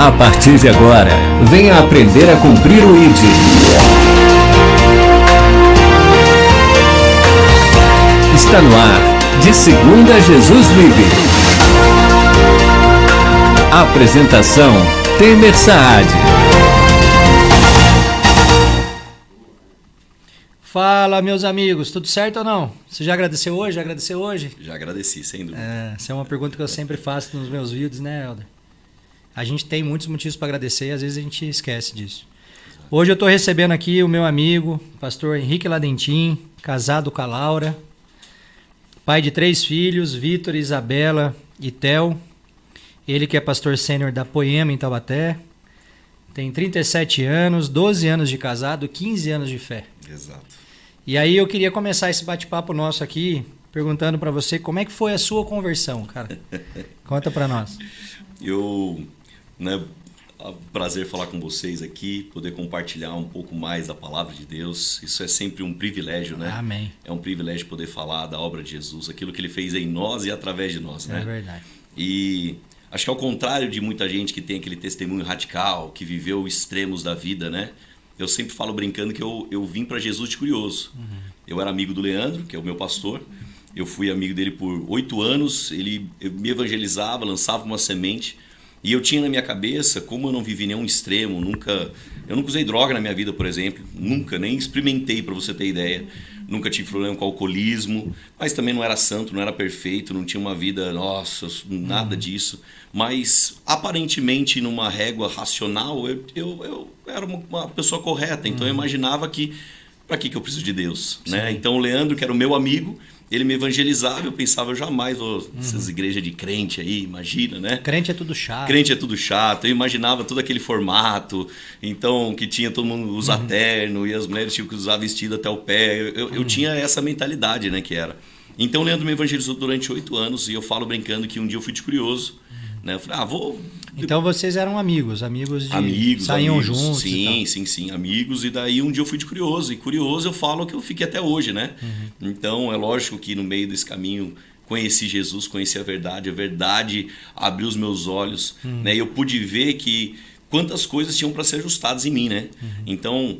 A partir de agora, venha aprender a cumprir o ID. Está no ar, de segunda Jesus vive. Apresentação, Temer Saad. Fala, meus amigos, tudo certo ou não? Você já agradeceu hoje? Já agradeci, sem dúvida. Essa é uma pergunta que eu sempre faço nos meus vídeos, né, Helder? A gente tem muitos motivos para agradecer e às vezes a gente esquece disso. Hoje eu estou recebendo aqui o meu amigo, pastor Henrique Ladentim, casado com a Laura, pai de 3 filhos, Vitor, Isabela e Theo. Ele que é pastor sênior da Poema em Taubaté. Tem 37 anos, 12 anos de casado, 15 anos de fé. Exato. E aí eu queria começar esse bate-papo nosso aqui perguntando para você como é que foi a sua conversão, cara. Conta para nós. Prazer falar com vocês aqui, poder compartilhar um pouco mais da palavra de Deus. Isso é sempre um privilégio, né? Amém. É um privilégio poder falar da obra de Jesus, aquilo que ele fez em nós e através de nós, né? É verdade. E acho que ao contrário de muita gente que tem aquele testemunho radical, que viveu extremos da vida, né? Eu sempre falo brincando que eu vim para Jesus de curioso. Uhum. Eu era amigo do Leandro, que é o meu pastor. Eu fui amigo dele por 8 anos. Ele me evangelizava, lançava uma semente. E eu tinha na minha cabeça, como eu não vivi nenhum extremo, eu nunca usei droga na minha vida, por exemplo. Nunca, nem experimentei, para você ter ideia. Nunca tive problema com alcoolismo, mas também não era santo, não era perfeito, não tinha uma vida, nada disso. Mas, aparentemente, numa régua racional, eu era uma pessoa correta. Então, eu imaginava que, para que eu preciso de Deus? Né? Então, o Leandro, que era o meu amigo, ele me evangelizava, eu pensava, eu jamais vou essas igrejas de crente aí, imagina, né? Crente é tudo chato. Crente é tudo chato, eu imaginava todo aquele formato, então, que tinha todo mundo usar terno e as mulheres tinham que usar vestido até o pé, eu tinha essa mentalidade, né, que era. Então, o Leandro me evangelizou durante 8 anos e eu falo brincando que um dia eu fui de curioso, né? Eu falei, vou... Então vocês eram amigos saíam juntos. Sim, amigos. E daí um dia eu fui de curioso. E curioso eu falo que eu fiquei até hoje, né? Então é lógico que no meio desse caminho conheci Jesus, conheci a verdade abriu os meus olhos, né? E eu pude ver que quantas coisas tinham para ser ajustadas em mim, né? Então,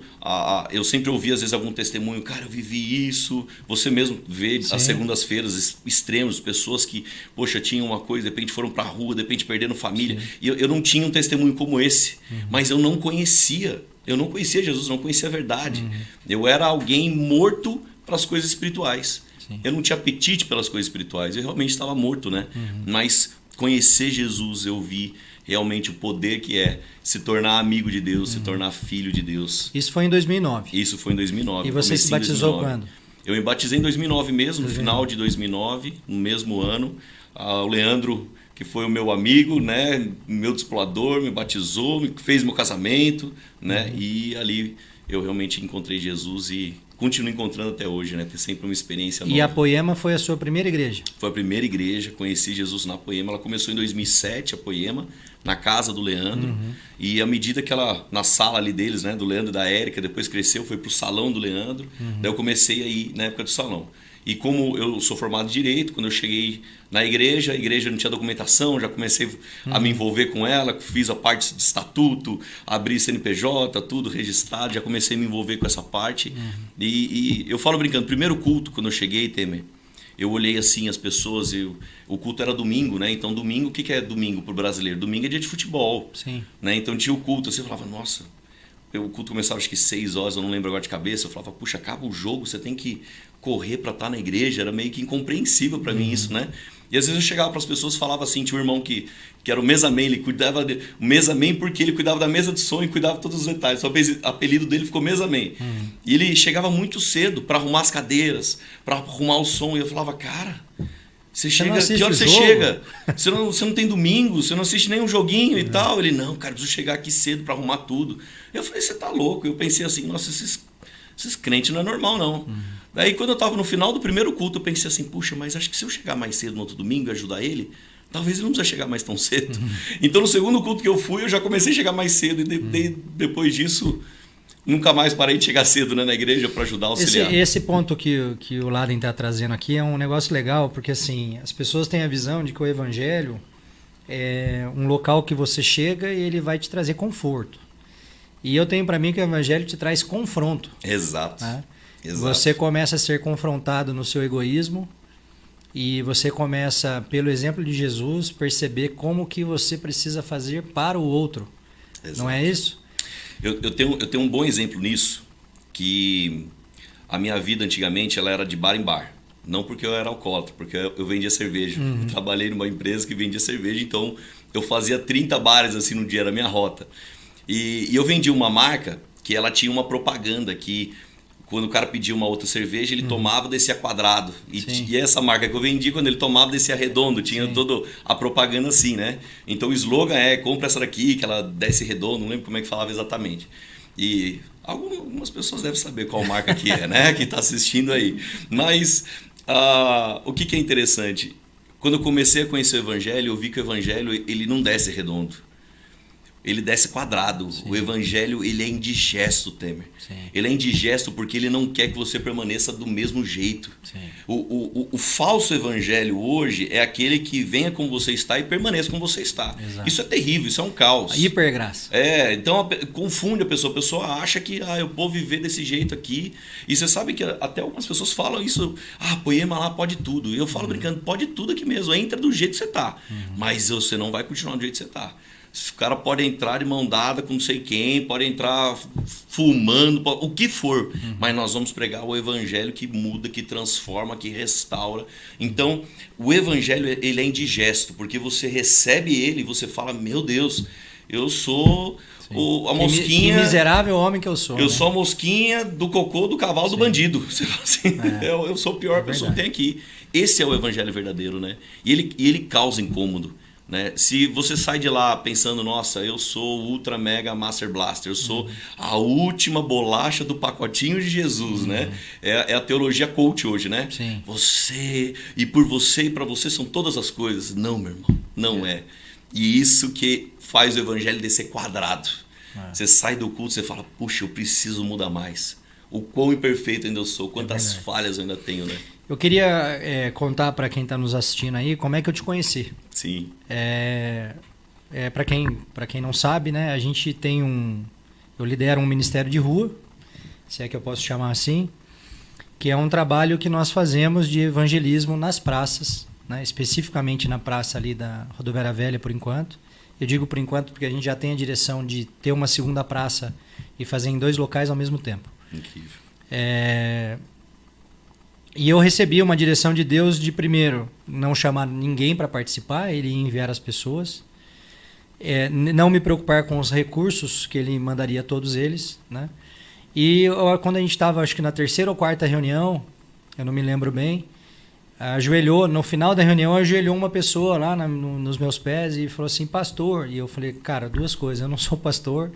eu sempre ouvi às vezes algum testemunho, cara, eu vivi isso. Você mesmo vê as segundas-feiras extremos, pessoas que, poxa, tinham uma coisa, de repente foram para a rua, de repente perderam família. Sim. E eu não tinha um testemunho como esse, mas eu não conhecia. Eu não conhecia Jesus, não conhecia a verdade. Eu era alguém morto para as coisas espirituais. Sim. Eu não tinha apetite pelas coisas espirituais. Eu realmente estava morto, né? Mas conhecer Jesus, eu vi realmente o poder que é se tornar amigo de Deus, se tornar filho de Deus. Isso foi em 2009? Isso foi em 2009. E você se batizou quando? Eu me batizei em 2009 mesmo, no final de 2009, no mesmo ano. O Leandro, que foi o meu amigo, né, meu discipulador, me batizou, fez meu casamento, né, e ali eu realmente encontrei Jesus e continuo encontrando até hoje, né? Tem sempre uma experiência nova. E a Poema foi a sua primeira igreja? Foi a primeira igreja, conheci Jesus na Poema. Ela começou em 2007, a Poema, na casa do Leandro. E à medida que ela, na sala ali deles, né, do Leandro e da Érica, depois cresceu, foi pro salão do Leandro. Daí eu comecei a ir na época do salão. E como eu sou formado em Direito, quando eu cheguei na igreja, a igreja não tinha documentação, já comecei a me envolver com ela, fiz a parte de estatuto, abri CNPJ, tudo registrado, já comecei a me envolver com essa parte. E eu falo brincando, primeiro culto, quando eu cheguei, Temer, eu olhei assim as pessoas, o culto era domingo, né? Então domingo, o que é domingo para o brasileiro? Domingo é dia de futebol. Sim. Né? Então tinha o culto, assim, eu falava, nossa... O culto começava acho que 6 horas, eu não lembro agora de cabeça. Eu falava, puxa, acaba o jogo, você tem que correr para estar na igreja. Era meio que incompreensível para mim isso, né? E às vezes eu chegava para as pessoas e falava assim, tinha um irmão que era o Mesaman, ele cuidava o Mesaman porque ele cuidava da mesa de som e cuidava de todos os detalhes. O apelido dele ficou Mesaman. E ele chegava muito cedo para arrumar as cadeiras, para arrumar o som. E eu falava, cara... Você chega, que hora você chega? Você não tem domingo, você não assiste nenhum joguinho e tal. Ele, não, cara, preciso chegar aqui cedo para arrumar tudo. Eu falei, você tá louco? Eu pensei assim, nossa, esses crentes não é normal, não. Daí, quando eu tava no final do primeiro culto, eu pensei assim, puxa, mas acho que se eu chegar mais cedo no outro domingo e ajudar ele, talvez ele não precisa chegar mais tão cedo. Então, no segundo culto que eu fui, eu já comecei a chegar mais cedo e depois disso... Nunca mais parei de chegar cedo, né, na igreja para ajudar a auxiliar. Esse ponto que o Laden está trazendo aqui é um negócio legal, porque assim, as pessoas têm a visão de que o evangelho é um local que você chega e ele vai te trazer conforto. E eu tenho para mim que o evangelho te traz confronto. Exato. Né? Exato. Você começa a ser confrontado no seu egoísmo e você começa, pelo exemplo de Jesus, perceber como que você precisa fazer para o outro. Exato. Não é isso? Eu tenho um bom exemplo nisso, que a minha vida antigamente ela era de bar em bar. Não porque eu era alcoólatra, porque eu vendia cerveja. Eu trabalhei numa empresa que vendia cerveja, então eu fazia 30 bares assim no dia, era a minha rota. E eu vendia uma marca que ela tinha uma propaganda que quando o cara pedia uma outra cerveja, ele tomava, descia quadrado. E essa marca que eu vendi, quando ele tomava, descia redondo. Tinha toda a propaganda assim, né? Então o slogan é, compra essa daqui, que ela desce redondo, não lembro como é que falava exatamente. E algumas pessoas devem saber qual marca que é, né? Que está assistindo aí. Mas o que é interessante? Quando eu comecei a conhecer o Evangelho, eu vi que o Evangelho ele não desce redondo. Ele desce quadrado. Sim. O evangelho ele é indigesto, Temer. Sim. Ele é indigesto porque ele não quer que você permaneça do mesmo jeito. O falso evangelho hoje é aquele que venha como você está e permaneça como você está. Exato. Isso é terrível, isso é um caos. A hipergraça. Então confunde a pessoa acha que eu vou viver desse jeito aqui. E você sabe que até algumas pessoas falam isso, Poema lá pode tudo. E eu falo brincando, pode tudo aqui mesmo, entra do jeito que você está. Mas você não vai continuar do jeito que você está. O cara pode entrar de mão dada com não sei quem, pode entrar fumando, o que for. Mas nós vamos pregar o evangelho que muda, que transforma, que restaura. Então, o evangelho ele é indigesto, porque você recebe ele e você fala, meu Deus, eu sou a mosquinha... Que miserável homem que eu sou. Eu sou a mosquinha do cocô do cavalo do bandido. Você fala assim, eu sou a pior pessoa que tem aqui. Esse é o evangelho verdadeiro, né? E ele causa incômodo. Né? Se você sai de lá pensando, nossa, eu sou o Ultra Mega Master Blaster, eu sou a última bolacha do pacotinho de Jesus, né? É a teologia coach hoje, né? Sim. Você, e por você e para você são todas as coisas. Não, meu irmão, não é. E isso que faz o evangelho descer quadrado. Você sai do culto, você fala, puxa, eu preciso mudar mais. O quão imperfeito ainda eu sou, quantas falhas eu ainda tenho, né? Eu queria contar para quem está nos assistindo aí como é que eu te conheci. Sim. Para quem não sabe, né, a gente tem eu lidero um ministério de rua, se é que eu posso chamar assim, que é um trabalho que nós fazemos de evangelismo nas praças, né, especificamente na praça ali da Rodoviária Velha por enquanto. Eu digo por enquanto porque a gente já tem a direção de ter uma segunda praça e fazer em 2 locais ao mesmo tempo. Incrível. E eu recebi uma direção de Deus de, primeiro, não chamar ninguém para participar, ele ia enviar as pessoas, não me preocupar com os recursos que ele mandaria a todos eles, né? E quando a gente estava, acho que na 3ª ou 4ª reunião, eu não me lembro bem, no final da reunião, ajoelhou uma pessoa lá nos meus pés e falou assim, pastor. E eu falei, cara, 2 coisas, eu não sou pastor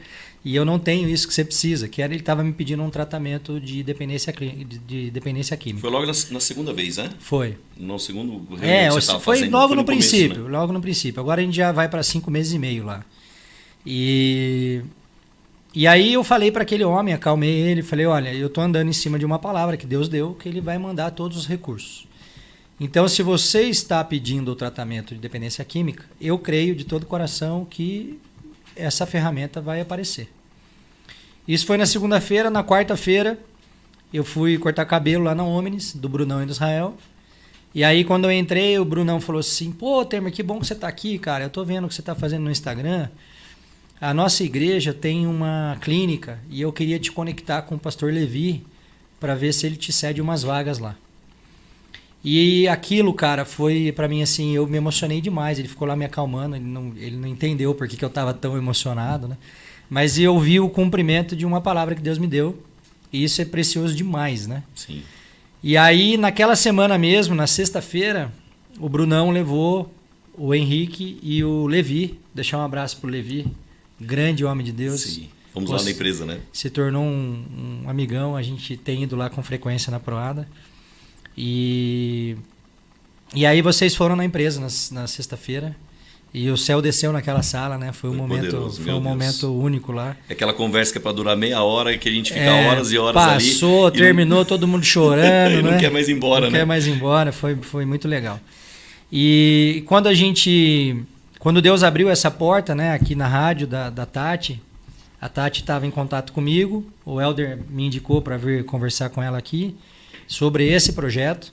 e eu não tenho isso que você precisa. Que era, ele estava me pedindo um tratamento de dependência química. Foi logo na segunda vez, né? Foi. No segundo reunião que você estava foi fazendo. logo foi no começo, princípio, né? logo no princípio. Agora a gente já vai para 5 meses e meio lá. E aí eu falei para aquele homem, acalmei ele, falei, olha, eu estou andando em cima de uma palavra que Deus deu, que ele vai mandar todos os recursos. Então, se você está pedindo o tratamento de dependência química, eu creio de todo o coração que essa ferramenta vai aparecer. Isso foi na segunda-feira. Na quarta-feira, eu fui cortar cabelo lá na Omnis, do Brunão e do Israel. E aí, quando eu entrei, o Brunão falou assim, pô, Temer, que bom que você está aqui, cara. Eu estou vendo o que você está fazendo no Instagram. A nossa igreja tem uma clínica e eu queria te conectar com o pastor Levi para ver se ele te cede umas vagas lá. E aquilo, cara, foi pra mim assim, eu me emocionei demais. Ele ficou lá me acalmando, ele não entendeu por que eu tava tão emocionado, né? Mas eu vi o cumprimento de uma palavra que Deus me deu. E isso é precioso demais, né? Sim. E aí, naquela semana mesmo, na sexta-feira, o Brunão levou o Henrique e o Levi. Deixar um abraço pro Levi, grande homem de Deus. Sim. Fomos lá na empresa, né? Se tornou um amigão, a gente tem ido lá com frequência na Proada. E aí vocês foram na empresa na sexta-feira e o céu desceu naquela sala, né? Foi um momento único lá. É aquela conversa que é para durar meia hora e que a gente fica horas e horas ali. Passou, terminou, todo mundo chorando, e não quer mais ir embora, né? Não quer mais ir embora, foi muito legal. E quando a gente quando Deus abriu essa porta, né, aqui na rádio da Tati, a Tati estava em contato comigo, o Helder me indicou para vir conversar com ela aqui sobre esse projeto.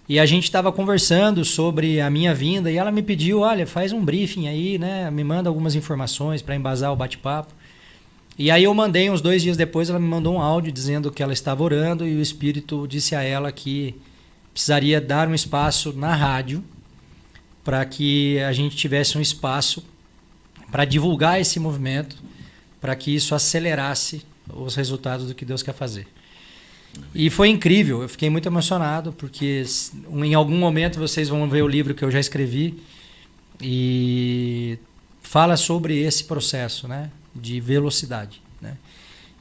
E a gente estava conversando sobre a minha vinda e ela me pediu, olha, faz um briefing aí, né? Me manda algumas informações para embasar o bate-papo. E aí eu mandei, uns 2 dias depois, ela me mandou um áudio dizendo que ela estava orando e o Espírito disse a ela que precisaria dar um espaço na rádio para que a gente tivesse um espaço para divulgar esse movimento, para que isso acelerasse os resultados do que Deus quer fazer. E foi incrível, eu fiquei muito emocionado, porque em algum momento vocês vão ver o livro que eu já escrevi e fala sobre esse processo, né, de velocidade, né?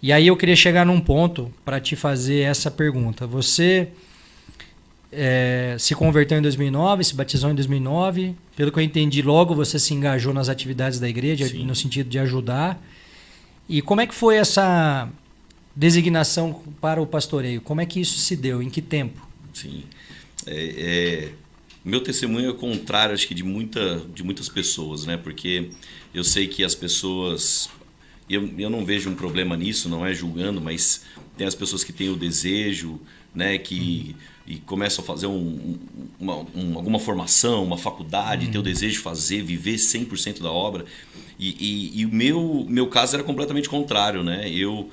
E aí eu queria chegar num ponto para te fazer essa pergunta. Você se converteu em 2009, se batizou em 2009, pelo que eu entendi, logo você se engajou nas atividades da igreja, sim, no sentido de ajudar. E como é que foi essa designação para o pastoreio? Como é que isso se deu? Em que tempo? Sim. Meu testemunho é contrário, acho que de muitas pessoas, né? Porque eu sei que as pessoas... Eu não vejo um problema nisso, não é julgando, mas tem as pessoas que têm o desejo, né? E começam a fazer alguma formação, uma faculdade, ter o desejo de fazer, viver 100% da obra. E o meu caso era completamente contrário, né? Eu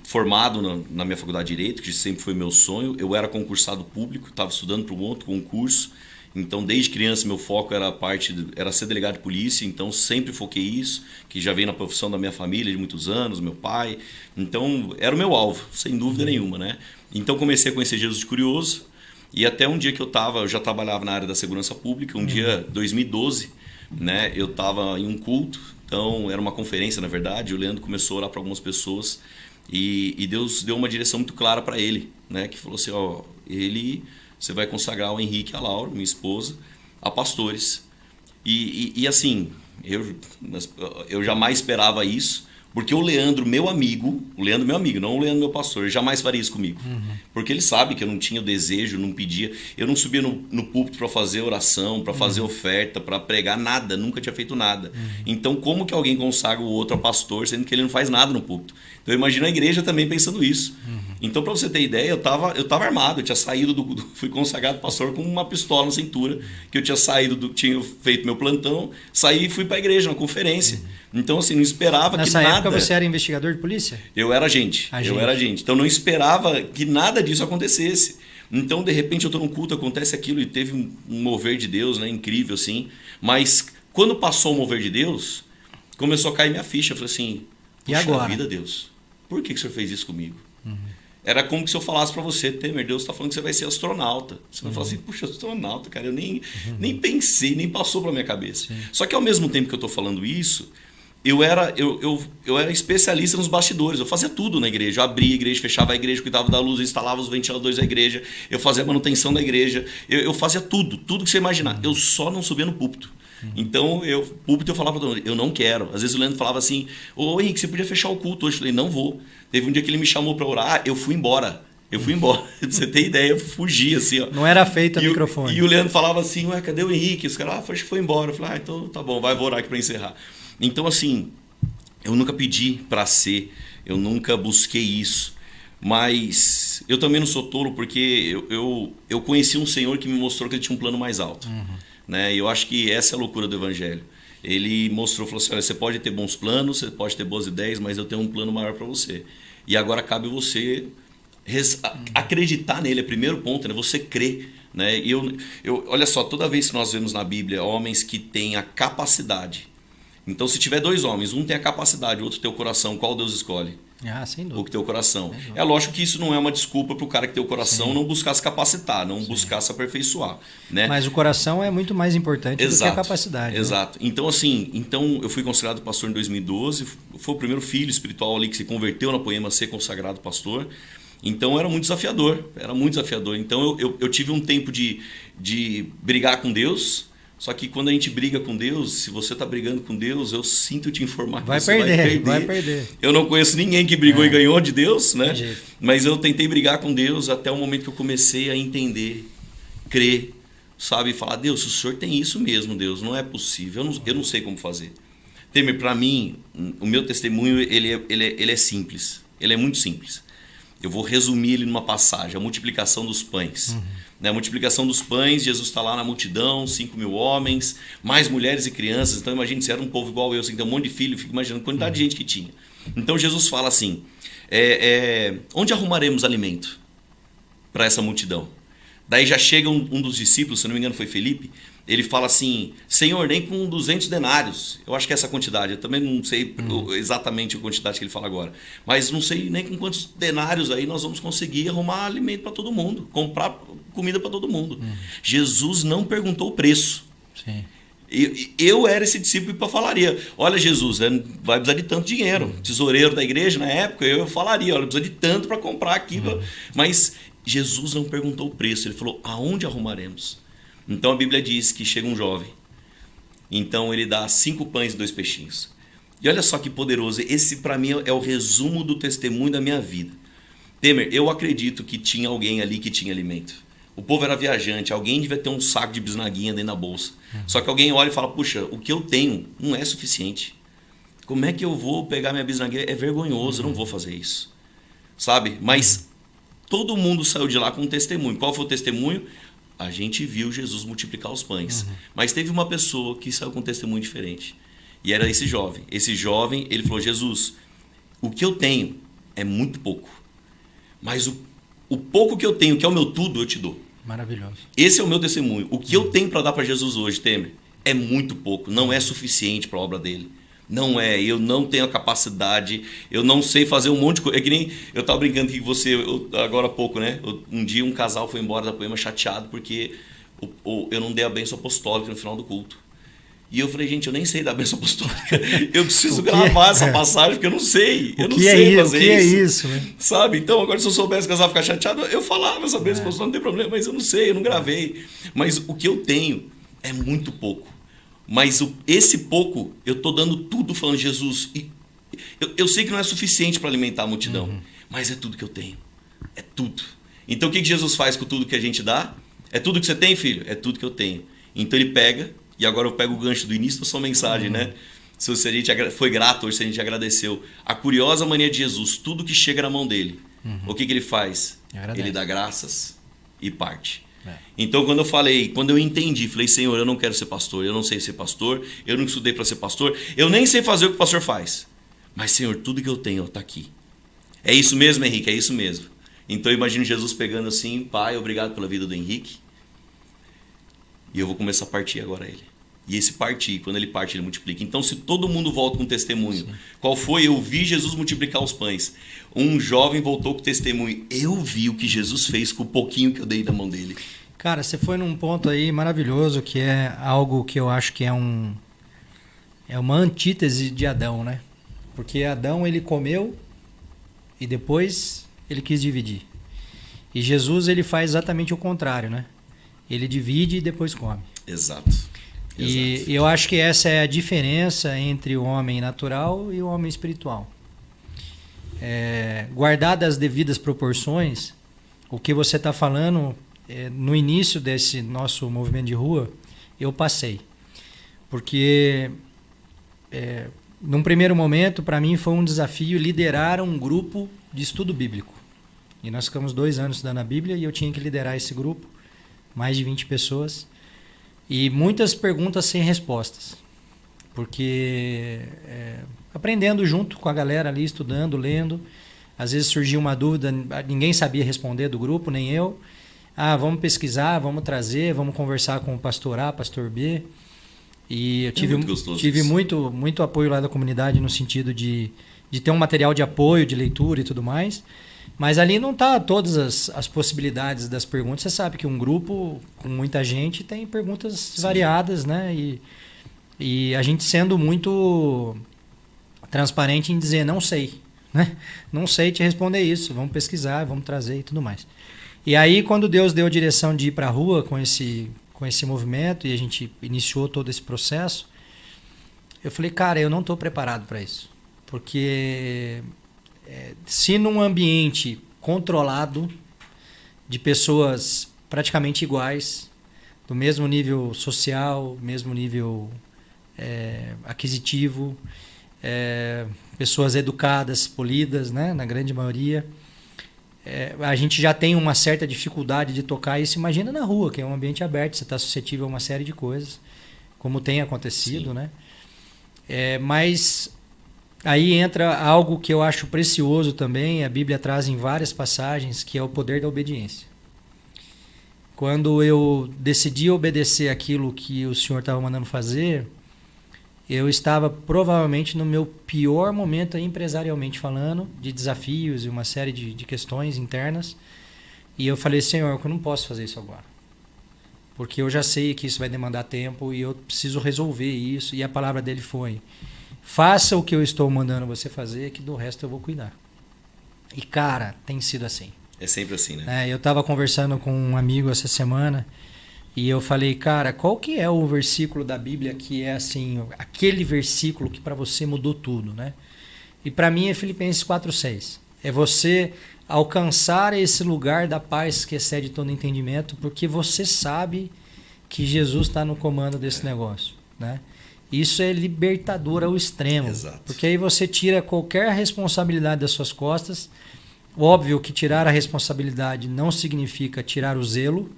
formado na minha faculdade de Direito, que sempre foi meu sonho, eu era concursado público, estava estudando para um outro concurso, então desde criança meu foco era ser delegado de polícia, então sempre foquei isso, que já veio na profissão da minha família de muitos anos, meu pai, então era o meu alvo, sem dúvida nenhuma, né? Então comecei a conhecer Jesus de curioso, e até um dia que eu já trabalhava na área da segurança pública, um dia, 2012, né, eu estava em um culto, então era uma conferência na verdade, o Leandro começou a orar para algumas pessoas, e Deus deu uma direção muito clara para ele, né? Que falou assim, você vai consagrar o Henrique e a Laura, minha esposa, a pastores. E assim, eu jamais esperava isso, porque o Leandro, meu amigo, não o Leandro, meu pastor, ele jamais faria isso comigo. Porque ele sabe que eu não tinha o desejo, não pedia, eu não subia no púlpito para fazer oração, para fazer oferta, para pregar, nada, nunca tinha feito nada. Então, como que alguém consagra o outro a pastor, sendo que ele não faz nada no púlpito? Então, eu imagino a igreja também pensando isso. Então, para você ter ideia, eu tava armado, eu tinha saído fui consagrado pastor com uma pistola na cintura, que eu tinha tinha feito meu plantão, saí e fui para a igreja, uma conferência. Então, assim, não esperava que nada... Nessa época você era investigador de polícia? Eu era agente. Então, não esperava que nada disso acontecesse. Então, de repente, eu estou num culto, acontece aquilo e teve um mover de Deus, né, incrível, assim. Mas, quando passou o mover de Deus, começou a cair minha ficha. Eu falei assim, e agora? Vida, Deus, por que o Senhor fez isso comigo? Era como se eu falasse para você, Temer, Deus está falando que você vai ser astronauta. Você vai falar assim, puxa, astronauta, cara, eu nem pensei, nem passou pela minha cabeça. Só que ao mesmo tempo que eu estou falando isso, eu era especialista nos bastidores, eu fazia tudo na igreja, eu abria a igreja, fechava a igreja, cuidava da luz, eu instalava os ventiladores da igreja, eu fazia a manutenção da igreja, eu fazia tudo que você imaginar, eu só não subia no púlpito. Então, púlpito eu falava para todo mundo, eu não quero. Às vezes o Leandro falava assim, ô Henrique, você podia fechar o culto hoje? Eu falei, não vou. Teve um dia que ele me chamou para orar, eu fui embora. Pra você ter ideia, eu fugi assim, ó. Não era feito o microfone. E o Leandro falava assim, ué, cadê o Henrique? Os caras, acho que foi embora. Eu falei, então tá bom, vou orar aqui para encerrar. Então, assim, eu nunca pedi para ser, eu nunca busquei isso. Mas eu também não sou tolo, porque eu conheci um Senhor que me mostrou que ele tinha um plano mais alto. Né? E eu acho que essa é a loucura do Evangelho. Ele falou assim, olha, você pode ter bons planos, você pode ter boas ideias, mas eu tenho um plano maior para você. E agora cabe você acreditar nele, é o primeiro ponto, né? Você crer. Né? E olha só, toda vez que nós vemos na Bíblia homens que têm a capacidade. Então, se tiver 2 homens, um tem a capacidade, o outro tem o coração, qual Deus escolhe? Sem dúvida. O que tem o coração. É lógico que isso não é uma desculpa para o cara que tem o coração não buscar se capacitar, não buscar se aperfeiçoar. Né? Mas o coração é muito mais importante do que a capacidade. Exato. Né? Então, assim, eu fui consagrado pastor em 2012, foi o primeiro filho espiritual ali que se converteu na Poema a ser consagrado pastor. Então era muito desafiador. Então eu tive um tempo de brigar com Deus. Só que quando a gente briga com Deus, se você está brigando com Deus, eu sinto te informar que você vai perder. Eu não conheço ninguém que brigou e ganhou de Deus, né? Mas eu tentei brigar com Deus até o momento que eu comecei a entender, crer, sabe? E falar, Deus, o Senhor tem isso mesmo, Deus, não é possível, eu não sei como fazer. Temer, para mim, o meu testemunho, ele é simples, ele é muito simples. Eu vou resumir ele numa passagem, a multiplicação dos pães. A multiplicação dos pães, Jesus está lá na multidão, 5.000 homens, mais mulheres e crianças. Então imagine se era um povo igual eu, assim, tem um monte de filho, fico imaginando a quantidade de gente que tinha. Então Jesus fala assim, onde arrumaremos alimento para essa multidão? Daí já chega um dos discípulos, se não me engano foi Felipe, ele fala assim, Senhor, nem com 200 denários. Eu acho que é essa quantidade, eu também não sei exatamente a quantidade que ele fala agora. Mas não sei nem com quantos denários aí nós vamos conseguir arrumar alimento para todo mundo, comprar comida para todo mundo. Jesus não perguntou o preço. Sim. Eu era esse discípulo que falaria, olha Jesus, vai precisar de tanto dinheiro. Tesoureiro da igreja na época, eu falaria, olha, precisa de tanto para comprar aqui. Mas Jesus não perguntou o preço, ele falou, aonde arrumaremos? Então a Bíblia diz que chega um jovem, então ele dá 5 pães e 2 peixinhos. E olha só que poderoso, esse para mim é o resumo do testemunho da minha vida. Temer, eu acredito que tinha alguém ali que tinha alimento. O povo era viajante, alguém devia ter um saco de bisnaguinha dentro da bolsa. Só que alguém olha e fala, puxa, o que eu tenho não é suficiente. Como é que eu vou pegar minha bisnaguinha? É vergonhoso, eu não vou fazer isso. Sabe? Mas todo mundo saiu de lá com um testemunho. Qual foi o testemunho? A gente viu Jesus multiplicar os pães. Mas teve uma pessoa que saiu com um testemunho diferente. E era esse jovem. Esse jovem, ele falou, Jesus, o que eu tenho é muito pouco. Mas o pouco que eu tenho, que é o meu tudo, eu te dou. Maravilhoso. Esse é o meu testemunho. O que eu tenho para dar para Jesus hoje, Temer, é muito pouco. Não é suficiente para a obra dele. Não é. Eu não tenho a capacidade. Eu não sei fazer um monte de coisa. É que nem eu estava brincando aqui com você agora há pouco, né? Um dia um casal foi embora da Poema chateado porque eu não dei a bênção apostólica no final do culto. E eu falei, gente, eu nem sei dar bênção apostólica. Eu preciso gravar essa passagem porque eu não sei. Eu não sei fazer isso. O que é isso, né? Sabe? Então, agora se eu soubesse que o casal ficar chateado, eu falava essa bênção apostólica, não tem problema, mas eu não sei, eu não gravei. Mas o que eu tenho é muito pouco. Mas esse pouco, eu estou dando tudo falando, Jesus. Eu sei que não é suficiente para alimentar a multidão, mas é tudo que eu tenho. É tudo. Então, o que Jesus faz com tudo que a gente dá? É tudo que você tem, filho? É tudo que eu tenho. Então, ele pega. E agora eu pego o gancho do início da sua mensagem, né? Se a gente foi grato hoje, se a gente agradeceu. A curiosa mania de Jesus, tudo que chega na mão dele, o que ele faz? Ele dá graças e parte. Então, quando eu entendi, falei, Senhor, eu não quero ser pastor, eu não sei ser pastor, eu não estudei para ser pastor, eu nem sei fazer o que o pastor faz. Mas, Senhor, tudo que eu tenho está aqui. É isso mesmo, Henrique, é isso mesmo. Então, eu imagino Jesus pegando assim, Pai, obrigado pela vida do Henrique. E eu vou começar a partir agora ele. E esse partir, quando ele parte, ele multiplica. Então, se todo mundo volta com testemunho, qual foi? Eu vi Jesus multiplicar os pães. Um jovem voltou com testemunho. Eu vi o que Jesus fez com o pouquinho que eu dei na mão dele. Cara, você foi num ponto aí maravilhoso, que é algo que eu acho que é uma antítese de Adão, né? Porque Adão, ele comeu e depois ele quis dividir. E Jesus, ele faz exatamente o contrário, né? Ele divide e depois come. Exato. E eu acho que essa é a diferença entre o homem natural e o homem espiritual. Guardadas as devidas proporções, o que você está falando, no início desse nosso movimento de rua, eu passei. Porque, num primeiro momento, para mim foi um desafio liderar um grupo de estudo bíblico. E nós ficamos 2 anos estudando a Bíblia e eu tinha que liderar esse grupo. Mais de 20 pessoas, e muitas perguntas sem respostas, porque aprendendo junto com a galera ali, estudando, lendo, às vezes surgia uma dúvida, ninguém sabia responder do grupo, nem eu. Vamos pesquisar, vamos trazer, vamos conversar com o pastor A, pastor B, e eu tive muito apoio lá da comunidade no sentido de ter um material de apoio, de leitura e tudo mais. Mas ali não está todas as possibilidades das perguntas. Você sabe que um grupo com muita gente tem perguntas variadas, né? E a gente sendo muito transparente em dizer não sei, né? Não sei te responder isso, vamos pesquisar, vamos trazer e tudo mais. E aí quando Deus deu a direção de ir para a rua com esse movimento e a gente iniciou todo esse processo, eu falei, cara, eu não estou preparado para isso. Porque... se num ambiente controlado de pessoas praticamente iguais, do mesmo nível social, mesmo nível aquisitivo, pessoas educadas, polidas, né, na grande maioria. A gente já tem uma certa dificuldade de tocar isso. Imagina na rua, que é um ambiente aberto, você está suscetível a uma série de coisas, como tem acontecido, né? Mas aí entra algo que eu acho precioso também, a Bíblia traz em várias passagens, que é o poder da obediência. Quando eu decidi obedecer aquilo que o Senhor estava mandando fazer, eu estava provavelmente no meu pior momento aí, empresarialmente falando, de desafios e uma série de questões internas. E eu falei, Senhor, eu não posso fazer isso agora. Porque eu já sei que isso vai demandar tempo e eu preciso resolver isso. E a palavra dele foi, faça o que eu estou mandando você fazer, que do resto eu vou cuidar. E, cara, tem sido assim. É sempre assim, né? Eu estava conversando com um amigo essa semana e eu falei, cara, qual que é o versículo da Bíblia que é assim, aquele versículo que para você mudou tudo, né? E para mim é Filipenses 4:6. É você alcançar esse lugar da paz que excede todo entendimento, porque você sabe que Jesus está no comando desse negócio, né? Isso é libertador ao extremo. Exato. Porque aí você tira qualquer responsabilidade das suas costas. Óbvio que tirar a responsabilidade não significa tirar o zelo,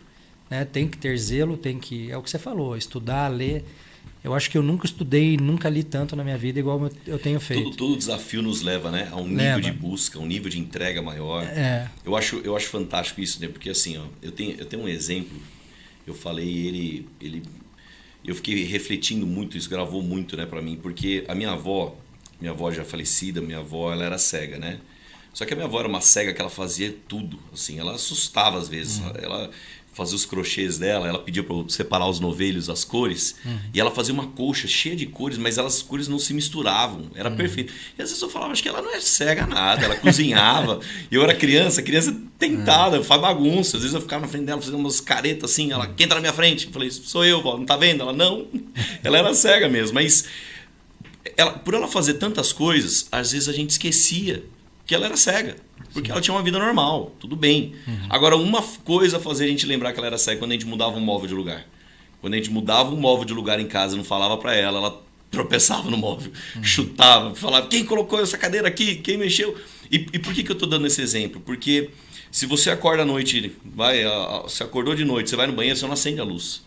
né? Tem que ter zelo, é o que você falou, estudar, ler. Eu acho que eu nunca estudei, nunca li tanto na minha vida igual eu tenho feito. Todo desafio nos leva, né, a um nível de busca, um nível de entrega maior. Eu acho fantástico isso, né? Porque assim, ó, eu tenho um exemplo, eu falei, eu fiquei refletindo muito, isso gravou muito, né, para mim, porque a minha avó já falecida, ela era cega, né? Só que a minha avó era uma cega que ela fazia tudo, assim, ela assustava às vezes, ela fazia os crochês dela, ela pedia para eu separar os novelhos, as cores, e ela fazia uma colcha cheia de cores, mas as cores não se misturavam, era perfeito. E às vezes eu falava, acho que ela não é cega nada, ela cozinhava, e eu era criança tentada, faz bagunça, às vezes eu ficava na frente dela fazendo umas caretas assim, ela, quem tá na minha frente? Eu falei, sou eu, vó, não tá vendo? Ela, não, ela era cega mesmo, mas por ela fazer tantas coisas, às vezes a gente esquecia que ela era cega, porque ela tinha uma vida normal, tudo bem. Agora, uma coisa fazia a gente lembrar que ela era cega quando a gente mudava um móvel de lugar. Quando a gente mudava um móvel de lugar em casa e não falava para ela tropeçava no móvel, chutava, falava, quem colocou essa cadeira aqui? Quem mexeu? E por que eu estou dando esse exemplo? Porque se você acorda à noite, você acordou de noite, você vai no banheiro, você não acende a luz.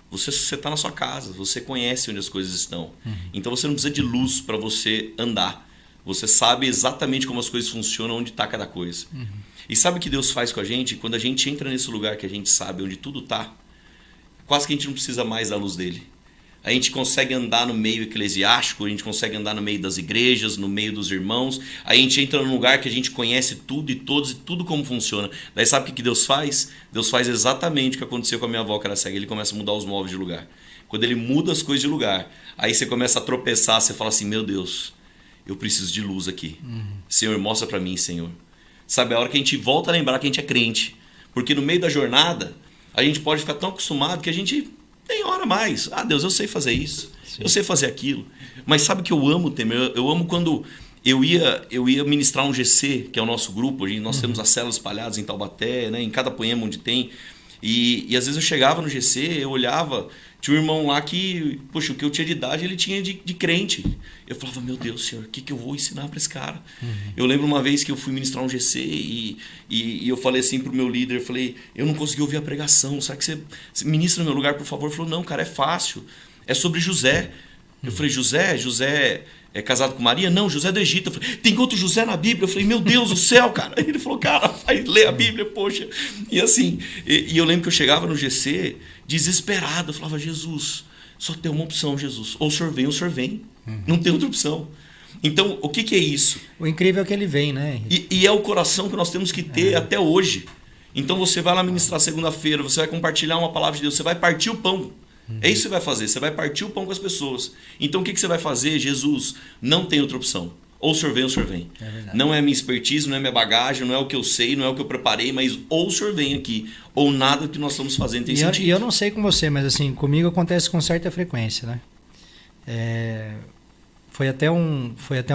Você está na sua casa, você conhece onde as coisas estão. Então você não precisa de luz para você andar. Você sabe exatamente como as coisas funcionam, onde está cada coisa. E sabe o que Deus faz com a gente? Quando a gente entra nesse lugar que a gente sabe onde tudo está, quase que a gente não precisa mais da luz dele. A gente consegue andar no meio eclesiástico, a gente consegue andar no meio das igrejas, no meio dos irmãos. A gente entra num lugar que a gente conhece tudo e todos e tudo como funciona. Daí sabe o que Deus faz? Deus faz exatamente o que aconteceu com a minha avó, que era cega. Ele começa a mudar os móveis de lugar. Quando ele muda as coisas de lugar, aí você começa a tropeçar, você fala assim, meu Deus, eu preciso de luz aqui. Senhor, mostra para mim, Senhor. Sabe, a hora que a gente volta a lembrar que a gente é crente. Porque no meio da jornada, a gente pode ficar tão acostumado que a gente nem ora mais. Ah, Deus, eu sei fazer isso. Sim. Eu sei fazer aquilo. Mas sabe o que eu amo, Temer? Eu amo quando eu ia ministrar um GC, que é o nosso grupo. Nós temos as células espalhadas em Taubaté, né, em cada poema onde tem. E às vezes eu chegava no GC, eu olhava, tinha um irmão lá que, poxa, o que eu tinha de idade, ele tinha de crente. Eu falava, meu Deus, Senhor, o que eu vou ensinar para esse cara? Eu lembro uma vez que eu fui ministrar um GC e eu falei assim pro meu líder, eu falei, eu não consegui ouvir a pregação, será que você ministra no meu lugar, por favor? Ele falou, não, cara, é fácil, é sobre José. Eu falei, José é casado com Maria? Não, José do Egito. Eu falei, tem outro José na Bíblia? Eu falei, meu Deus do céu, cara. Ele falou, cara, vai ler a Bíblia, poxa. E assim, e eu lembro que eu chegava no GC desesperado. Eu falava, Jesus, só tem uma opção, Jesus. Ou o senhor vem, ou o senhor vem. Não tem outra opção. Então, o que é isso? O incrível é que ele vem, né? E é o coração que nós temos que ter até hoje. Então, você vai lá ministrar segunda-feira, você vai compartilhar uma palavra de Deus, você vai partir o pão. É isso que você vai fazer, você vai partir o pão com as pessoas. Então o que você vai fazer? Jesus, não tem outra opção. Ou o senhor vem, ou o senhor vem. Não é minha expertise, não é minha bagagem, não é o que eu sei, não é o que eu preparei, mas ou o senhor vem aqui, ou nada que nós estamos fazendo tem sentido. E eu não sei com você, mas assim, comigo acontece com certa frequência, né? Foi até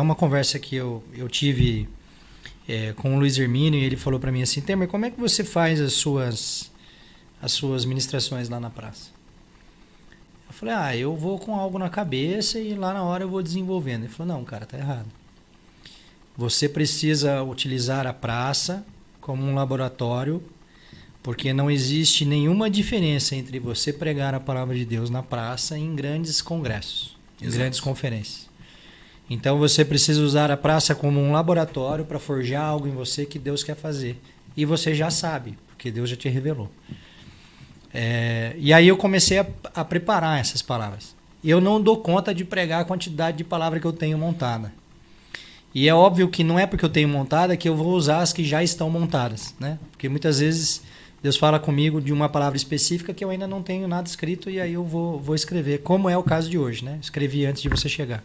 uma conversa que eu tive com o Luiz Hermínio, e ele falou para mim assim, Temer, como é que você faz as suas ministrações lá na praça? Eu falei, eu vou com algo na cabeça e lá na hora eu vou desenvolvendo. Ele falou, não, cara, tá errado. Você precisa utilizar a praça como um laboratório, porque não existe nenhuma diferença entre você pregar a palavra de Deus na praça e em grandes congressos, em grandes conferências. Então você precisa usar a praça como um laboratório para forjar algo em você que Deus quer fazer. E você já sabe, porque Deus já te revelou. E aí eu comecei a preparar essas palavras. Eu não dou conta de pregar a quantidade de palavras que eu tenho montada. E é óbvio que não é porque eu tenho montada que eu vou usar as que já estão montadas, né? Porque muitas vezes Deus fala comigo de uma palavra específica que eu ainda não tenho nada escrito e aí eu vou escrever, como é o caso de hoje, né? Escrevi antes de você chegar.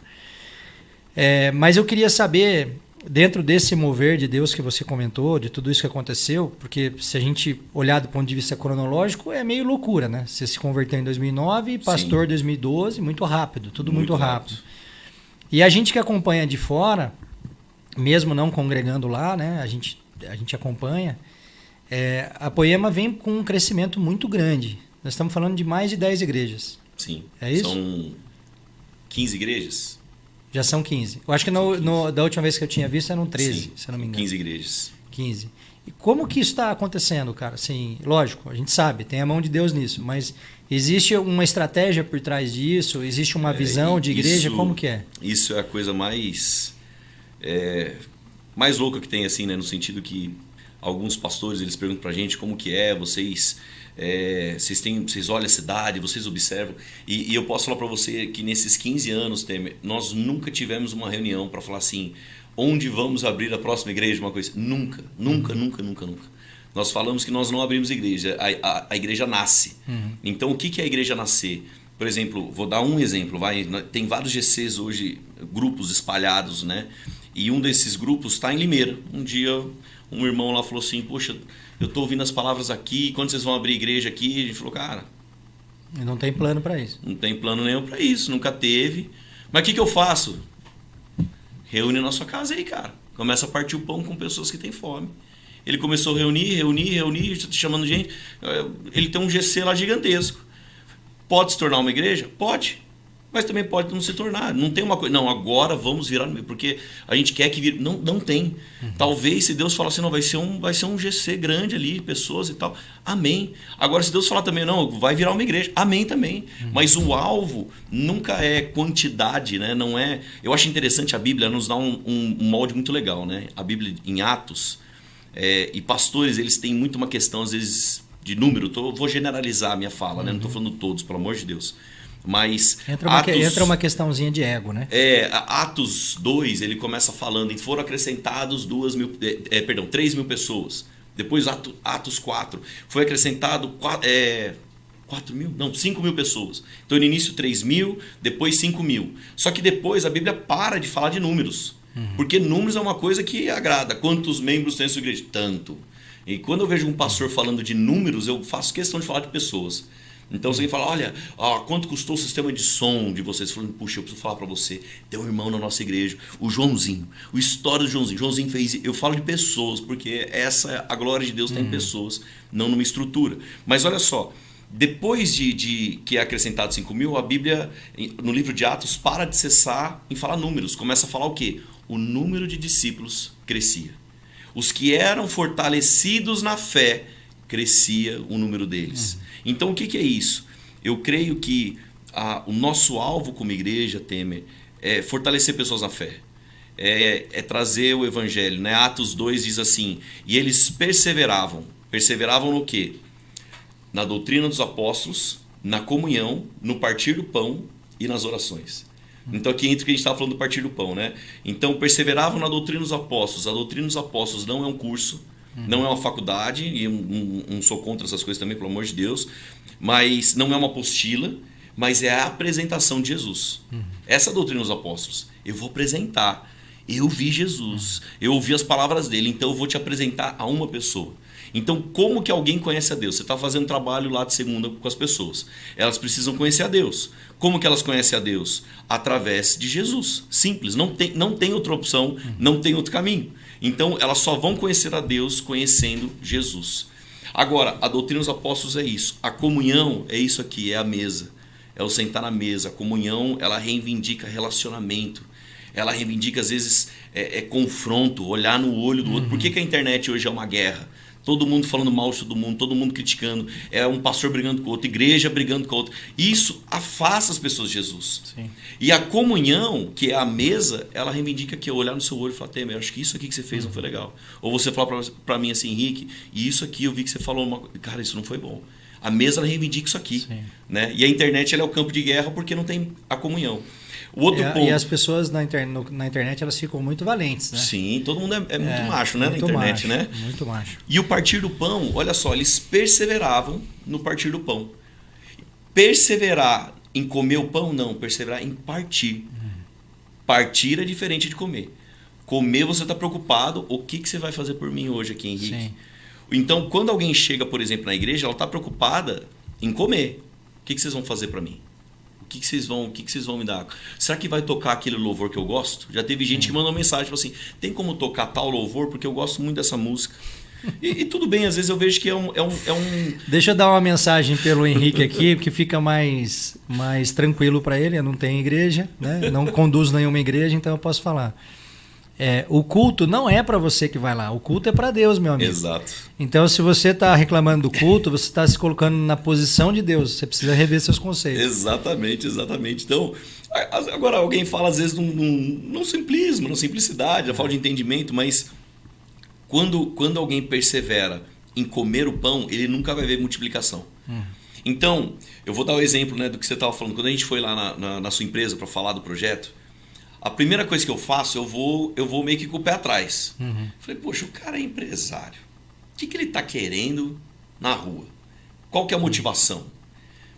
Mas eu queria saber, dentro desse mover de Deus que você comentou, de tudo isso que aconteceu, porque se a gente olhar do ponto de vista cronológico, é meio loucura, né? Você se converteu em 2009, pastor em 2012, muito rápido, tudo muito rápido. E a gente que acompanha de fora, mesmo não congregando lá, né? A gente acompanha, a Poema vem com um crescimento muito grande. Nós estamos falando de mais de 10 igrejas. Sim. É isso? São 15 igrejas? Já são 15. Eu acho que da última vez que eu tinha visto eram 13, Sim, se eu não me engano. 15 igrejas. 15. E como que isso está acontecendo, cara? Assim, lógico, a gente sabe, tem a mão de Deus nisso, mas existe uma estratégia por trás disso? Existe uma visão de igreja? Como que é? Isso é a coisa mais louca que tem, assim, né? No sentido que alguns pastores, eles perguntam pra gente como que vocês olham a cidade, vocês observam, e eu posso falar para você que nesses 15 anos, Temer, nós nunca tivemos uma reunião para falar assim, onde vamos abrir a próxima igreja, uma coisa, nunca. Nós falamos que nós não abrimos igreja, a igreja nasce. Então o que é a igreja nascer? Por exemplo, vou dar um exemplo, tem vários GCs hoje, grupos espalhados, né? E um desses grupos está em Limeira. Um dia um irmão lá falou assim, poxa, eu estou ouvindo as palavras aqui, quando vocês vão abrir igreja aqui? A gente falou, cara... E não tem plano para isso. Não tem plano nenhum para isso, nunca teve. Mas o que eu faço? Reúne na sua casa aí, cara. Começa a partir o pão com pessoas que têm fome. Ele começou a reunir, chamando gente. Ele tem um GC lá gigantesco. Pode se tornar uma igreja? Pode. Mas também pode não se tornar. Não tem uma coisa. Não, agora vamos virar. Porque a gente quer que vire. Não tem. Talvez se Deus falar assim, não, vai ser um GC grande ali, pessoas e tal. Amém. Agora, se Deus falar também, não, vai virar uma igreja. Amém também. Mas o alvo nunca é quantidade, né? Não é. Eu acho interessante a Bíblia nos dá um molde muito legal, né? A Bíblia em Atos. E pastores, eles têm muito uma questão, às vezes, de número. Vou generalizar a minha fala, né? Não estou falando todos, pelo amor de Deus. Mas entra uma questãozinha de ego, né? Atos 2, ele começa falando e foram acrescentados 3 mil pessoas. Depois Atos 4, foi acrescentado 5 mil pessoas. Então no início 3 mil, depois 5 mil. Só que depois a Bíblia para de falar de números. Porque números é uma coisa que agrada. Quantos membros tem a sua igreja? Tanto. E quando eu vejo um pastor falando de números, eu faço questão de falar de pessoas. Então você fala, olha, quanto custou o sistema de som de vocês? Falando, puxa, eu preciso falar para você. Tem um irmão na nossa igreja, o Joãozinho. O história do Joãozinho. Joãozinho fez... Eu falo de pessoas, porque a glória de Deus tem pessoas, não numa estrutura. Mas olha só, depois de que é acrescentado 5 mil, a Bíblia, no livro de Atos, para de cessar em falar números. Começa a falar o quê? O número de discípulos crescia. Os que eram fortalecidos na fé, crescia o número deles. Então o que é isso? Eu creio que o nosso alvo como igreja, Temer, é fortalecer pessoas na fé. É trazer o evangelho, né? Atos 2 diz assim, e eles perseveravam. Perseveravam no quê? Na doutrina dos apóstolos, na comunhão, no partir do pão e nas orações. Então aqui entra o que a gente estava falando do partir do pão, né? Então perseveravam na doutrina dos apóstolos. A doutrina dos apóstolos não é um curso, não é uma faculdade, e não sou contra essas coisas também, pelo amor de Deus, mas não é uma apostila, mas é a apresentação de Jesus. Essa doutrina dos apóstolos, eu vou apresentar. Eu vi Jesus, eu ouvi as palavras dele, então eu vou te apresentar a uma pessoa. Então, como que alguém conhece a Deus? Você está fazendo trabalho lá de segunda com as pessoas. Elas precisam conhecer a Deus. Como que elas conhecem a Deus? Através de Jesus. Simples. Não tem outra opção, não tem outro caminho. Então, elas só vão conhecer a Deus conhecendo Jesus. Agora, a doutrina dos apóstolos é isso. A comunhão é isso aqui, é a mesa. é o sentar na mesa. A comunhão, ela reivindica relacionamento. Ela reivindica, às vezes, confronto, olhar no olho do outro. Por que a internet hoje é uma guerra? Todo mundo falando mal de todo mundo, todo mundo criticando. É um pastor brigando com o outro, igreja brigando com o outro. Isso afasta as pessoas de Jesus. Sim. E a comunhão, que é a mesa, ela reivindica que eu olhar no seu olho e falar, Temer, acho que isso aqui que você fez não foi legal. Ou você falar para mim assim, Henrique, e isso aqui eu vi que você falou, cara, isso não foi bom. A mesa, ela reivindica isso aqui. Né? E a internet, ela é o campo de guerra porque não tem a comunhão. O outro ponto... E as pessoas na internet, elas ficam muito valentes, né? Sim, todo mundo é muito macho, né? Muito na internet, macho, né? Muito macho. E o partir do pão, olha só, eles perseveravam no partir do pão. Perseverar em comer o pão, não. Perseverar em partir. Partir é diferente de comer. Comer, você está preocupado, o que você vai fazer por mim hoje aqui, Henrique? Sim. Então, quando alguém chega, por exemplo, na igreja, ela está preocupada em comer. O que vocês vão fazer para mim? O que vocês vão me dar? Será que vai tocar aquele louvor que eu gosto? Já teve gente que mandou mensagem, tipo assim, tem como tocar tal louvor? Porque eu gosto muito dessa música. E tudo bem, às vezes eu vejo que é um... Deixa eu dar uma mensagem pelo Henrique aqui, que fica mais tranquilo para ele. Eu não tenho igreja, né? Não conduzo nenhuma igreja, então eu posso falar. O culto não é para você que vai lá, o culto é para Deus, meu amigo. Exato. Então, se você está reclamando do culto, você está se colocando na posição de Deus. Você precisa rever seus conceitos. Exatamente. Então, agora alguém fala às vezes num simplismo, na simplicidade, a falta de entendimento, mas quando alguém persevera em comer o pão, ele nunca vai ver multiplicação. Então, eu vou dar o exemplo, né, do que você estava falando. Quando a gente foi lá na sua empresa para falar do projeto, a primeira coisa que eu faço, eu vou meio que com o pé atrás. Falei, poxa, o cara é empresário. O que ele está querendo na rua? Qual que é a motivação?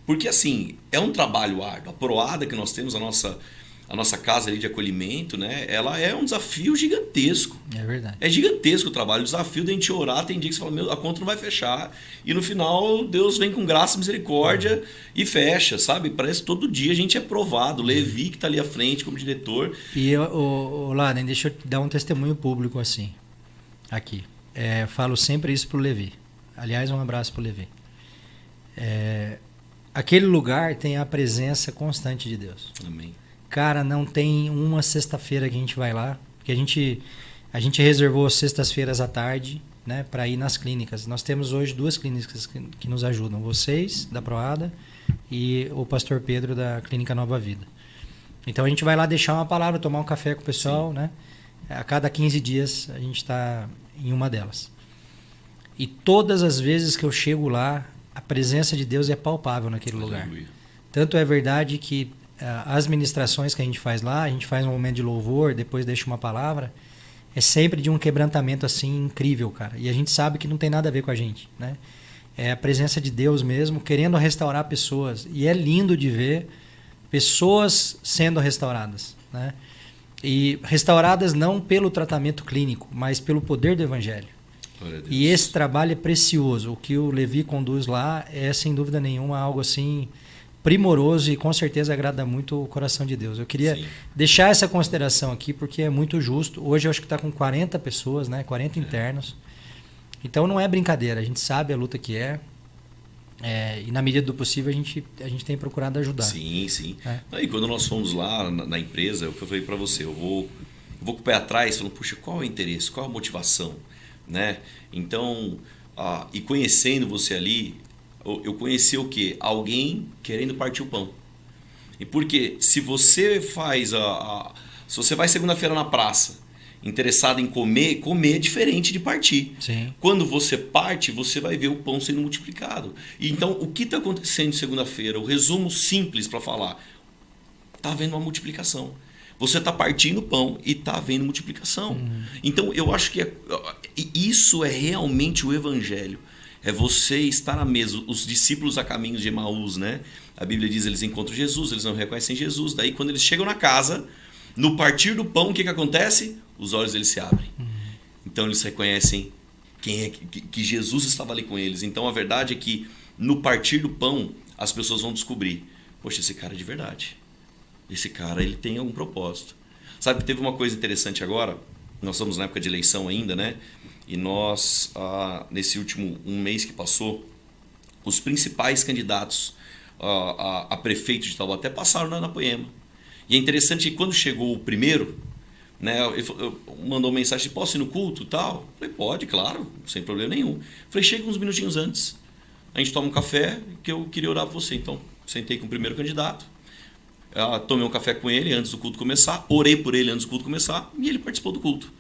Porque, assim, é um trabalho árduo. A Proada que nós temos, a nossa casa ali de acolhimento, né? Ela é um desafio gigantesco. É verdade. É gigantesco o trabalho. O desafio da gente orar, tem dia que você fala, meu, a conta não vai fechar. E no final, Deus vem com graça e misericórdia e fecha, sabe? Parece que todo dia a gente é provado. Levi, que está ali à frente como diretor. E, Laden, deixa eu te dar um testemunho público assim, aqui. Falo sempre isso pro Levi. Aliás, um abraço pro Levi. Aquele lugar tem a presença constante de Deus. Amém. Cara, não tem uma sexta-feira que a gente vai lá, porque a gente reservou sextas-feiras à tarde, né, para ir nas clínicas. Nós temos hoje 2 clínicas que nos ajudam, vocês da Proada e o pastor Pedro da Clínica Nova Vida. Então a gente vai lá deixar uma palavra, tomar um café com o pessoal, né? A cada 15 dias a gente está em uma delas. E todas as vezes que eu chego lá, a presença de Deus é palpável naquele lugar. Tanto é verdade que as ministrações que a gente faz lá, a gente faz um momento de louvor, depois deixa uma palavra, é sempre de um quebrantamento assim incrível, cara. E a gente sabe que não tem nada a ver com a gente, né? É a presença de Deus mesmo, querendo restaurar pessoas. E é lindo de ver pessoas sendo restauradas, né? E restauradas não pelo tratamento clínico, mas pelo poder do Evangelho. E esse trabalho é precioso. O que o Levi conduz lá é, sem dúvida nenhuma, algo assim primoroso e com certeza agrada muito o coração de Deus. Eu queria deixar essa consideração aqui porque é muito justo. Hoje eu acho que está com 40 pessoas, né? 40 internos. Então não é brincadeira, a gente sabe a luta que é. E na medida do possível a gente tem procurado ajudar. Sim. E quando nós fomos lá na empresa, o que eu falei para você, eu vou com o pé atrás, falando, puxa, qual é o interesse, qual é a motivação, né? Então, e conhecendo você ali, eu conheci o quê? Alguém querendo partir o pão. E porque se você se você vai segunda-feira na praça, interessado em comer é diferente de partir. Sim. Quando você parte, você vai ver o pão sendo multiplicado. E então, o que está acontecendo segunda-feira? O resumo simples para falar, está havendo uma multiplicação. Você está partindo o pão e está havendo multiplicação. Então, eu acho que isso é realmente o evangelho. É você estar à mesa. Os discípulos a caminho de Emaús, né? A Bíblia diz, eles encontram Jesus, eles não reconhecem Jesus. Daí, quando eles chegam na casa, no partir do pão, o que acontece? Os olhos deles se abrem. Então, eles reconhecem que Jesus estava ali com eles. Então, a verdade é que no partir do pão, as pessoas vão descobrir, poxa, esse cara é de verdade. Esse cara, ele tem algum propósito. Sabe, teve uma coisa interessante agora, nós estamos na época de eleição ainda, né? E nós, nesse último mês que passou, os principais candidatos a prefeito de Taubaté passaram na Poema. E é interessante que quando chegou o primeiro, né, eu mandou mensagem, posso ir no culto e tal? Eu falei, pode, claro, sem problema nenhum. Eu falei, chega uns minutinhos antes, a gente toma um café, que eu queria orar por você. Então, sentei com o primeiro candidato, tomei um café com ele antes do culto começar, orei por ele antes do culto começar, e ele participou do culto.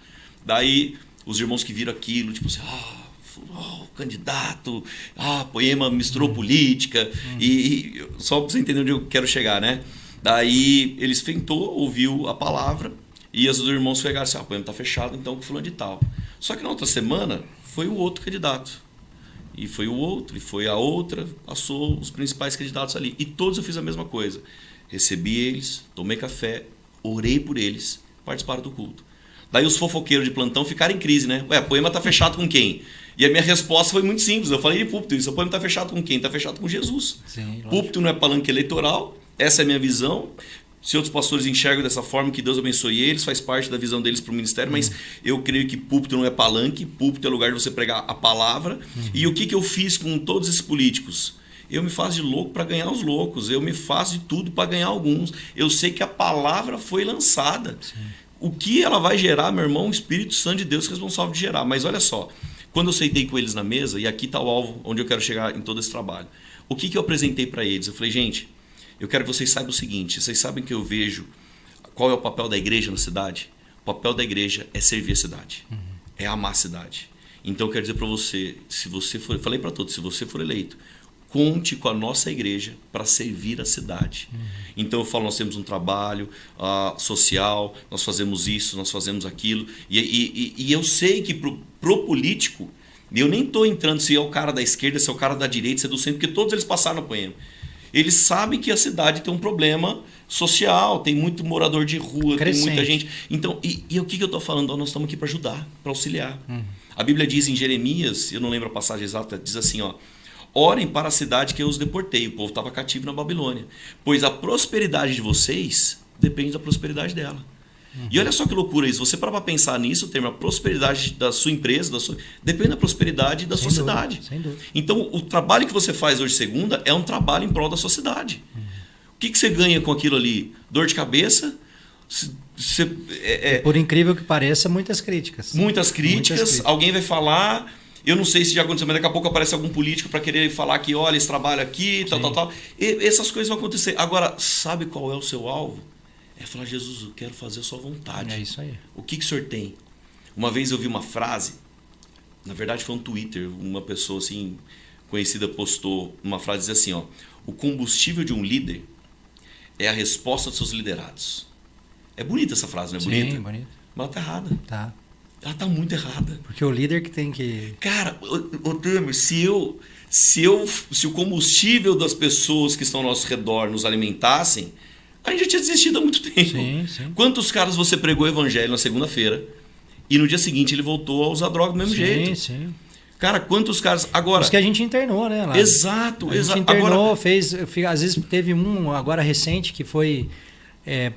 Daí, os irmãos que viram aquilo, tipo assim, candidato, Poema misturou política, e só para você entender onde eu quero chegar, né? Daí, ele esfentou, ouviu a palavra, e os irmãos pegaram assim, o Poema está fechado, então com fulano de tal. Só que na outra semana, foi o outro candidato. E foi o outro, e foi a outra, passou os principais candidatos ali. E todos eu fiz a mesma coisa. Recebi eles, tomei café, orei por eles, participaram do culto. Daí os fofoqueiros de plantão ficaram em crise, né? Ué, Poema está fechado com quem? E a minha resposta foi muito simples. Eu falei de púlpito, isso, o Poema está fechado com quem? Está fechado com Jesus. Sim, púlpito não é palanque eleitoral, essa é a minha visão. Se outros pastores enxergam dessa forma, que Deus abençoe eles, faz parte da visão deles para o ministério, mas eu creio que púlpito não é palanque, púlpito é lugar de você pregar a palavra. E o que eu fiz com todos esses políticos? Eu me faço de louco para ganhar os loucos, eu me faço de tudo para ganhar alguns. Eu sei que a palavra foi lançada. Sim. O que ela vai gerar, meu irmão, o Espírito Santo de Deus é responsável de gerar. Mas olha só, quando eu sentei com eles na mesa, e aqui está o alvo onde eu quero chegar em todo esse trabalho, o que eu apresentei para eles? Eu falei, gente, eu quero que vocês saibam o seguinte, vocês sabem que eu vejo qual é o papel da igreja na cidade? O papel da igreja é servir a cidade, é amar a cidade. Então eu quero dizer para você, se você for, falei para todos, se você for eleito, conte com a nossa igreja para servir a cidade. Então eu falo, nós temos um trabalho social, nós fazemos isso, nós fazemos aquilo, e eu sei que pro político, eu nem estou entrando se é o cara da esquerda, se é o cara da direita, se é do centro, porque todos eles passaram no Poema. Eles sabem que a cidade tem um problema social, tem muito morador de rua, crescente. Tem muita gente. Então, e o que eu estou falando? Nós estamos aqui para ajudar, para auxiliar. A Bíblia diz em Jeremias, eu não lembro a passagem exata, diz assim, orem para a cidade que eu os deportei. O povo estava cativo na Babilônia. Pois a prosperidade de vocês depende da prosperidade dela. E olha só que loucura isso. Você para pensar nisso, o termo a prosperidade da sua empresa, depende da prosperidade da sua cidade. Sem dúvida. Então, o trabalho que você faz hoje segunda é um trabalho em prol da sua cidade. O que você ganha com aquilo ali? Dor de cabeça? Por incrível que pareça, muitas críticas. Muitas críticas. Alguém vai falar... Eu não sei se já aconteceu, mas daqui a pouco aparece algum político para querer falar que, olha, esse trabalho aqui, tal. E essas coisas vão acontecer. Agora, sabe qual é o seu alvo? É falar, Jesus, eu quero fazer a sua vontade. É isso aí. O que o senhor tem? Uma vez eu vi uma frase, na verdade foi um Twitter, uma pessoa assim conhecida postou uma frase, diz assim, o combustível de um líder é a resposta dos seus liderados. É bonita essa frase, não é bonita? Sim, bonita. Mas ela tá errada. Tá. Ela tá muito errada. Porque o líder que tem que... Cara, Temer, se o combustível das pessoas que estão ao nosso redor nos alimentassem, a gente já tinha desistido há muito tempo. Sim. Quantos caras você pregou o evangelho na segunda-feira e no dia seguinte ele voltou a usar droga do mesmo jeito? Sim. Cara, quantos caras... Agora... Os que a gente internou, né? Lá. Exato. A gente internou, agora... às vezes teve um agora recente que foi...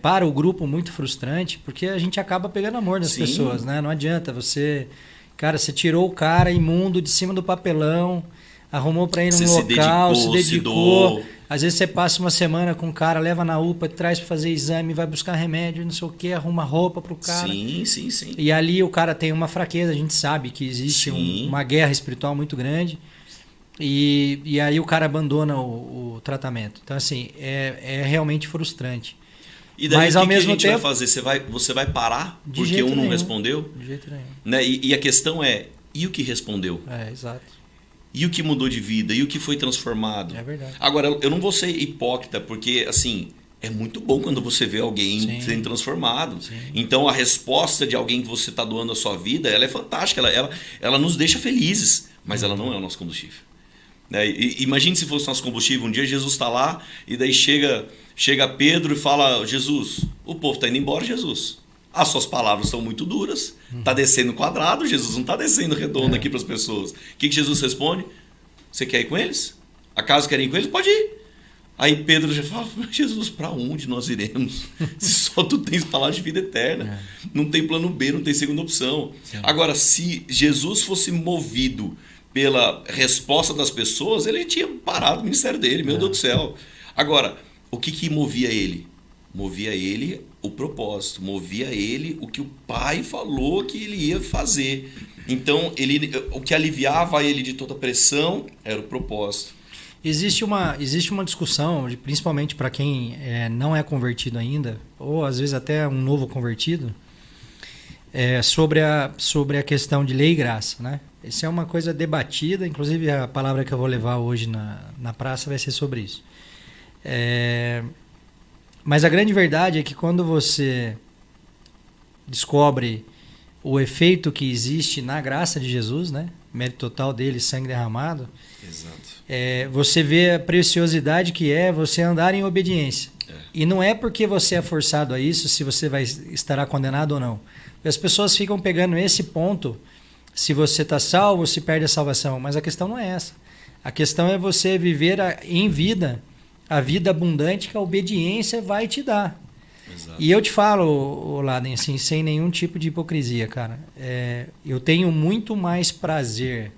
para o grupo muito frustrante, porque a gente acaba pegando amor das pessoas, né? Não adianta você... Cara, você tirou o cara imundo de cima do papelão, arrumou para ir num local, se dedicou. Às vezes você passa uma semana com o cara, leva na UPA, traz para fazer exame, vai buscar remédio, não sei o quê, arruma roupa pro cara. Sim. E ali o cara tem uma fraqueza, a gente sabe que existe uma guerra espiritual muito grande. E aí o cara abandona o tratamento. Então, assim, é realmente frustrante. E daí mas, ao mesmo tempo, vai fazer? Você vai parar porque um não respondeu? De jeito nenhum. Né? E a questão é, e o que respondeu? Exato. E o que mudou de vida? E o que foi transformado? É verdade. Agora, eu não vou ser hipócrita, porque, assim, é muito bom quando você vê alguém sendo transformado. Sim. Então, a resposta de alguém que você está doando a sua vida, ela é fantástica. Ela nos deixa felizes, mas ela não é o nosso combustível. Imagine se fosse nosso combustível. Um dia Jesus está lá e daí chega Pedro e fala, Jesus, o povo está indo embora, Jesus. As suas palavras são muito duras. Está descendo quadrado, Jesus não está descendo redondo aqui para as pessoas. O que Jesus responde? Você quer ir com eles? Acaso querem ir com eles? Pode ir. Aí Pedro já fala, Jesus, para onde nós iremos? Se só tu tens palavras de vida eterna. Não tem plano B, não tem segunda opção. Agora, se Jesus fosse movido pela resposta das pessoas, ele tinha parado o ministério dele, meu Deus do céu. Agora, o que movia ele? Movia ele o propósito, movia ele o que o pai falou que ele ia fazer. Então, o que aliviava ele de toda a pressão era o propósito. Existe uma discussão, principalmente para quem não é convertido ainda, ou às vezes até um novo convertido, sobre a questão de lei e graça, né? Isso é uma coisa debatida, inclusive a palavra que eu vou levar hoje na praça vai ser sobre isso. Mas a grande verdade é que quando você descobre o efeito que existe na graça de Jesus, né? Mérito total dele, sangue derramado. Exato. Você vê a preciosidade que é você andar em obediência. E não é porque você é forçado a isso se você estará condenado ou não. As pessoas ficam pegando esse ponto, se você está salvo ou se perde a salvação. Mas a questão não é essa. A questão é você viver em vida a vida abundante que a obediência vai te dar. Exato. E eu te falo, Laden, assim, sem nenhum tipo de hipocrisia, cara. Eu tenho muito mais prazer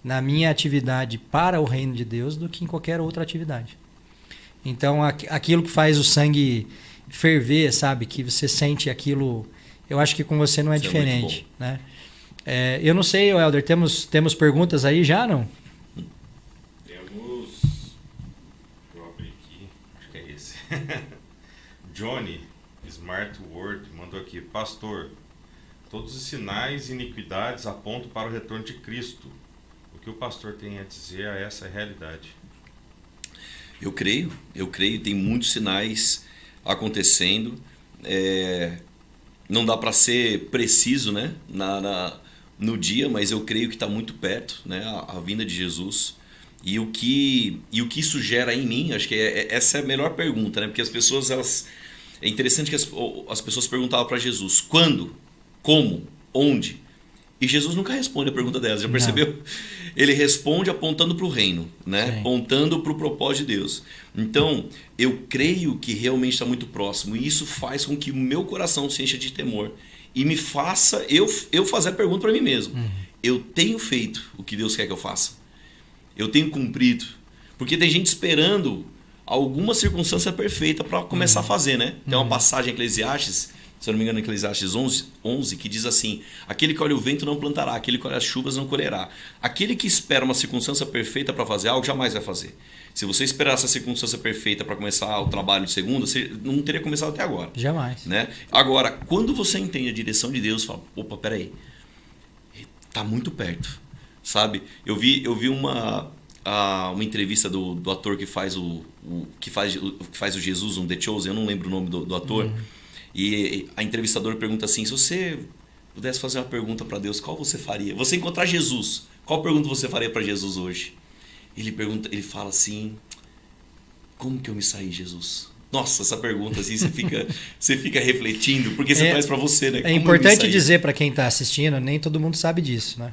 na minha atividade para o reino de Deus do que em qualquer outra atividade. Então, aquilo que faz o sangue ferver, sabe? Que você sente aquilo... Eu acho que com você não é diferente, né? Eu não sei, Helder, temos perguntas aí já, não? Temos... Vou abrir aqui, acho que é esse. Johnny Smart Word mandou aqui: Pastor, todos os sinais e iniquidades apontam para o retorno de Cristo. O que o pastor tem a dizer a essa realidade? Eu creio, tem muitos sinais acontecendo. Não dá para ser preciso, né, no dia, mas eu creio que está muito perto, né, a vinda de Jesus. E o que isso gera em mim, acho que essa é a melhor pergunta, né? Porque as pessoas, é interessante que as pessoas perguntavam para Jesus: quando? Como? Onde? E Jesus nunca responde a pergunta delas, já percebeu? Não. Ele responde apontando para o reino, né? Sim. Apontando para o propósito de Deus. Então, eu creio que realmente está muito próximo, e isso faz com que o meu coração se encha de temor e me faça eu fazer a pergunta para mim mesmo. Eu tenho feito o que Deus quer que eu faça? Eu tenho cumprido? Porque tem gente esperando alguma circunstância perfeita para começar a fazer, né? Tem uma passagem em Eclesiastes, se eu não me engano, Eclesiastes 11, que diz assim: aquele que olha o vento não plantará, aquele que olha as chuvas não colherá. Aquele que espera uma circunstância perfeita para fazer algo, jamais vai fazer. Se você esperar essa circunstância perfeita para começar o trabalho de segunda, você não teria começado até agora. Jamais. Né? Agora, quando você entende a direção de Deus, fala: opa, peraí, tá muito perto. Sabe? Eu vi uma entrevista do ator que faz o Jesus, um The Chosen, eu não lembro o nome do ator. E a entrevistadora pergunta assim: se você pudesse fazer uma pergunta para Deus, qual você faria? Você encontrar Jesus, qual pergunta você faria para Jesus hoje? Ele fala assim: como que eu me saí, Jesus? Nossa, essa pergunta assim, você fica refletindo, porque você traz para você, né? É importante dizer para quem está assistindo, nem todo mundo sabe disso, né?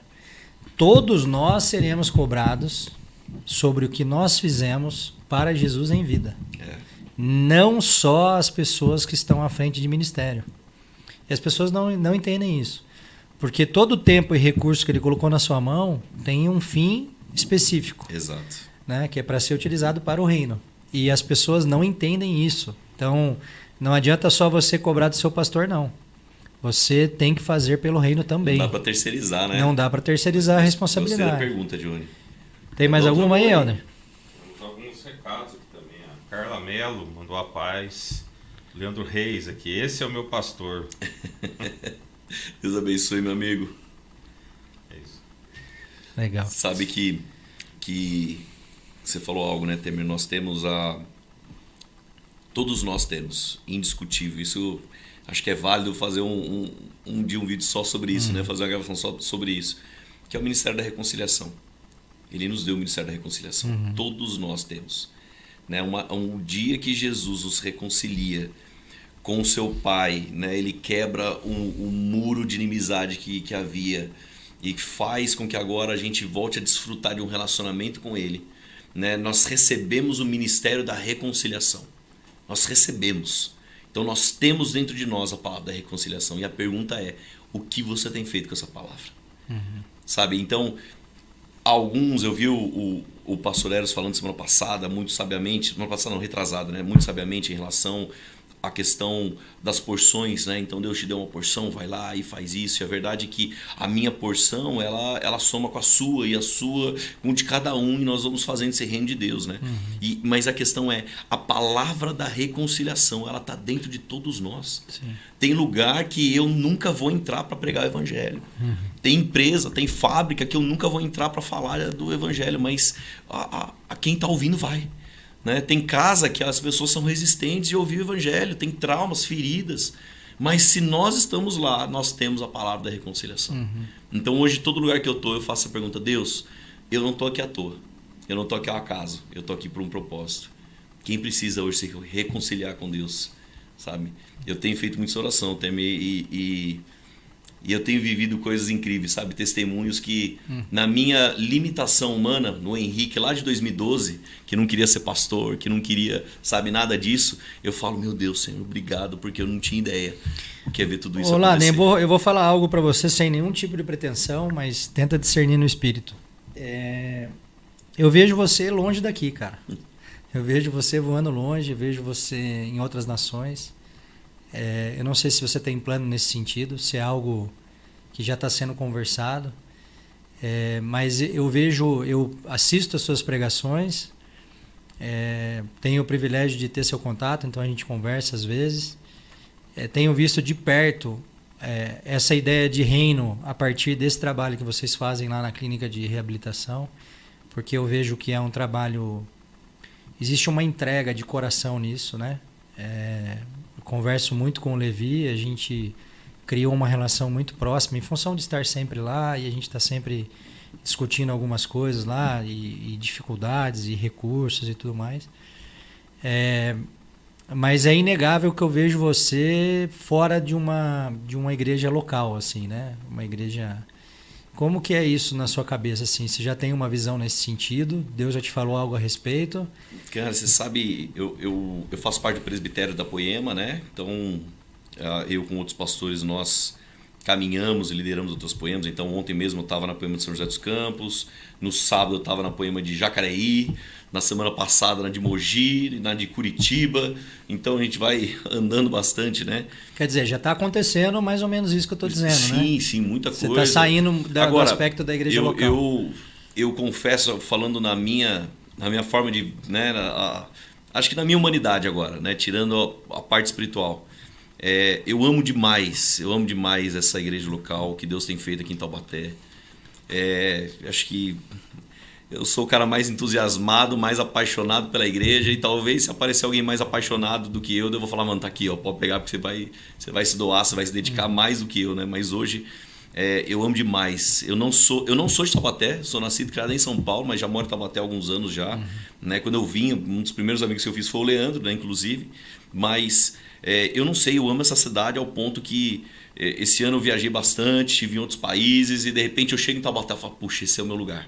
Todos nós seremos cobrados sobre o que nós fizemos para Jesus em vida. Não só as pessoas que estão à frente de ministério. E as pessoas não entendem isso. Porque todo o tempo e recurso que ele colocou na sua mão tem um fim específico. Exato. Né? Que é para ser utilizado para o reino. E as pessoas não entendem isso. Então, não adianta só você cobrar do seu pastor, não. Você tem que fazer pelo reino também. Não dá para terceirizar, né? Não dá para terceirizar a responsabilidade. Gostei da pergunta, Johnny. Tem mais alguma aí, Helder? Temos alguns recados aqui também. A Carla Melo mandou a paz. Leandro Reis aqui: esse é o meu pastor. Deus abençoe, meu amigo. É isso. Legal. Sabe que você falou algo, né, Temer? Todos nós temos, indiscutível. Isso acho que é válido fazer um vídeo só sobre isso, né? Fazer uma gravação só sobre isso. Que é o Ministério da Reconciliação. Ele nos deu o Ministério da Reconciliação. Todos nós temos. Né? Um dia que Jesus nos reconcilia com o seu Pai, né? Ele quebra um muro de inimizade que havia e faz com que agora a gente volte a desfrutar de um relacionamento com Ele. Né? Nós recebemos o Ministério da Reconciliação. Nós recebemos. Então nós temos dentro de nós a palavra da reconciliação. E a pergunta é: o que você tem feito com essa palavra? Sabe? Então, alguns, eu vi o pastor Eros falando semana passada, muito sabiamente, semana passada não, retrasada, né? Muito sabiamente em relação à questão das porções, né? Então Deus te deu uma porção, vai lá e faz isso. E a verdade é que a minha porção, ela soma com a sua e a sua, com de cada um, e nós vamos fazendo esse reino de Deus, né? Mas a questão é, a palavra da reconciliação, ela está dentro de todos nós. Sim. Tem lugar que eu nunca vou entrar para pregar o evangelho. Tem empresa, tem fábrica que eu nunca vou entrar para falar do evangelho, mas a quem está ouvindo vai. Né? Tem casa que as pessoas são resistentes de ouvir o evangelho, tem traumas, feridas. Mas se nós estamos lá, nós temos a palavra da reconciliação. Então hoje, todo lugar que eu estou, eu faço a pergunta: Deus, eu não estou aqui à toa. Eu não estou aqui ao acaso. Eu estou aqui por um propósito. Quem precisa hoje se reconciliar com Deus? Sabe? Eu tenho feito muita oração, e eu tenho vivido coisas incríveis, sabe? Testemunhos que, na minha limitação humana, no Henrique, lá de 2012, que não queria ser pastor, que não queria, sabe, nada disso, eu falo: meu Deus, Senhor, obrigado, porque eu não tinha ideia o que é ver tudo isso acontecer. Eu vou falar algo para você sem nenhum tipo de pretensão, mas tenta discernir no espírito. Eu vejo você longe daqui, cara. Eu vejo você voando longe, vejo você em outras nações. Eu não sei se você tem plano nesse sentido, se é algo que já está sendo conversado, mas eu assisto as suas pregações, tenho o privilégio de ter seu contato, então a gente conversa às vezes. Tenho visto de perto essa ideia de reino a partir desse trabalho que vocês fazem lá na clínica de reabilitação, porque eu vejo que é um trabalho, existe uma entrega de coração nisso, né? Converso muito com o Levi, a gente criou uma relação muito próxima em função de estar sempre lá, e a gente está sempre discutindo algumas coisas lá, e dificuldades e recursos e tudo mais. Mas é inegável que eu vejo você fora de uma igreja local, assim, né? Uma igreja... Como que é isso na sua cabeça, assim? Você já tem uma visão nesse sentido? Deus já te falou algo a respeito? Cara, você sabe, eu faço parte do presbitério da Poema, né? Então, eu com outros pastores, nós caminhamos e lideramos outras Poemas. Então, ontem mesmo eu estava na Poema de São José dos Campos, no sábado eu estava na Poema de Jacareí, na semana passada na de Mogi, na de Curitiba. Então, a gente vai andando bastante, né? Quer dizer, já está acontecendo mais ou menos isso que eu estou dizendo, sim, né? Sim, muita coisa. Você está saindo do aspecto da igreja local. Eu confesso, falando na minha forma de... Né, acho que na minha humanidade agora, né, tirando a parte espiritual. Eu amo demais essa igreja local que Deus tem feito aqui em Taubaté. Acho que eu sou o cara mais entusiasmado, mais apaixonado pela igreja, e talvez se aparecer alguém mais apaixonado do que eu vou falar: mano, tá aqui, ó, pode pegar, porque você vai se doar, você vai se dedicar mais do que eu, né? Mas hoje eu amo demais. Eu não sou de Taubaté, sou nascido e criado em São Paulo, mas já moro em Taubaté há alguns anos já. Né? Quando eu vim, um dos primeiros amigos que eu fiz foi o Leandro, né, inclusive. Mas eu não sei, eu amo essa cidade ao ponto que esse ano eu viajei bastante, estive em outros países, e de repente eu chego em Taubaté e falo: puxa, esse é o meu lugar.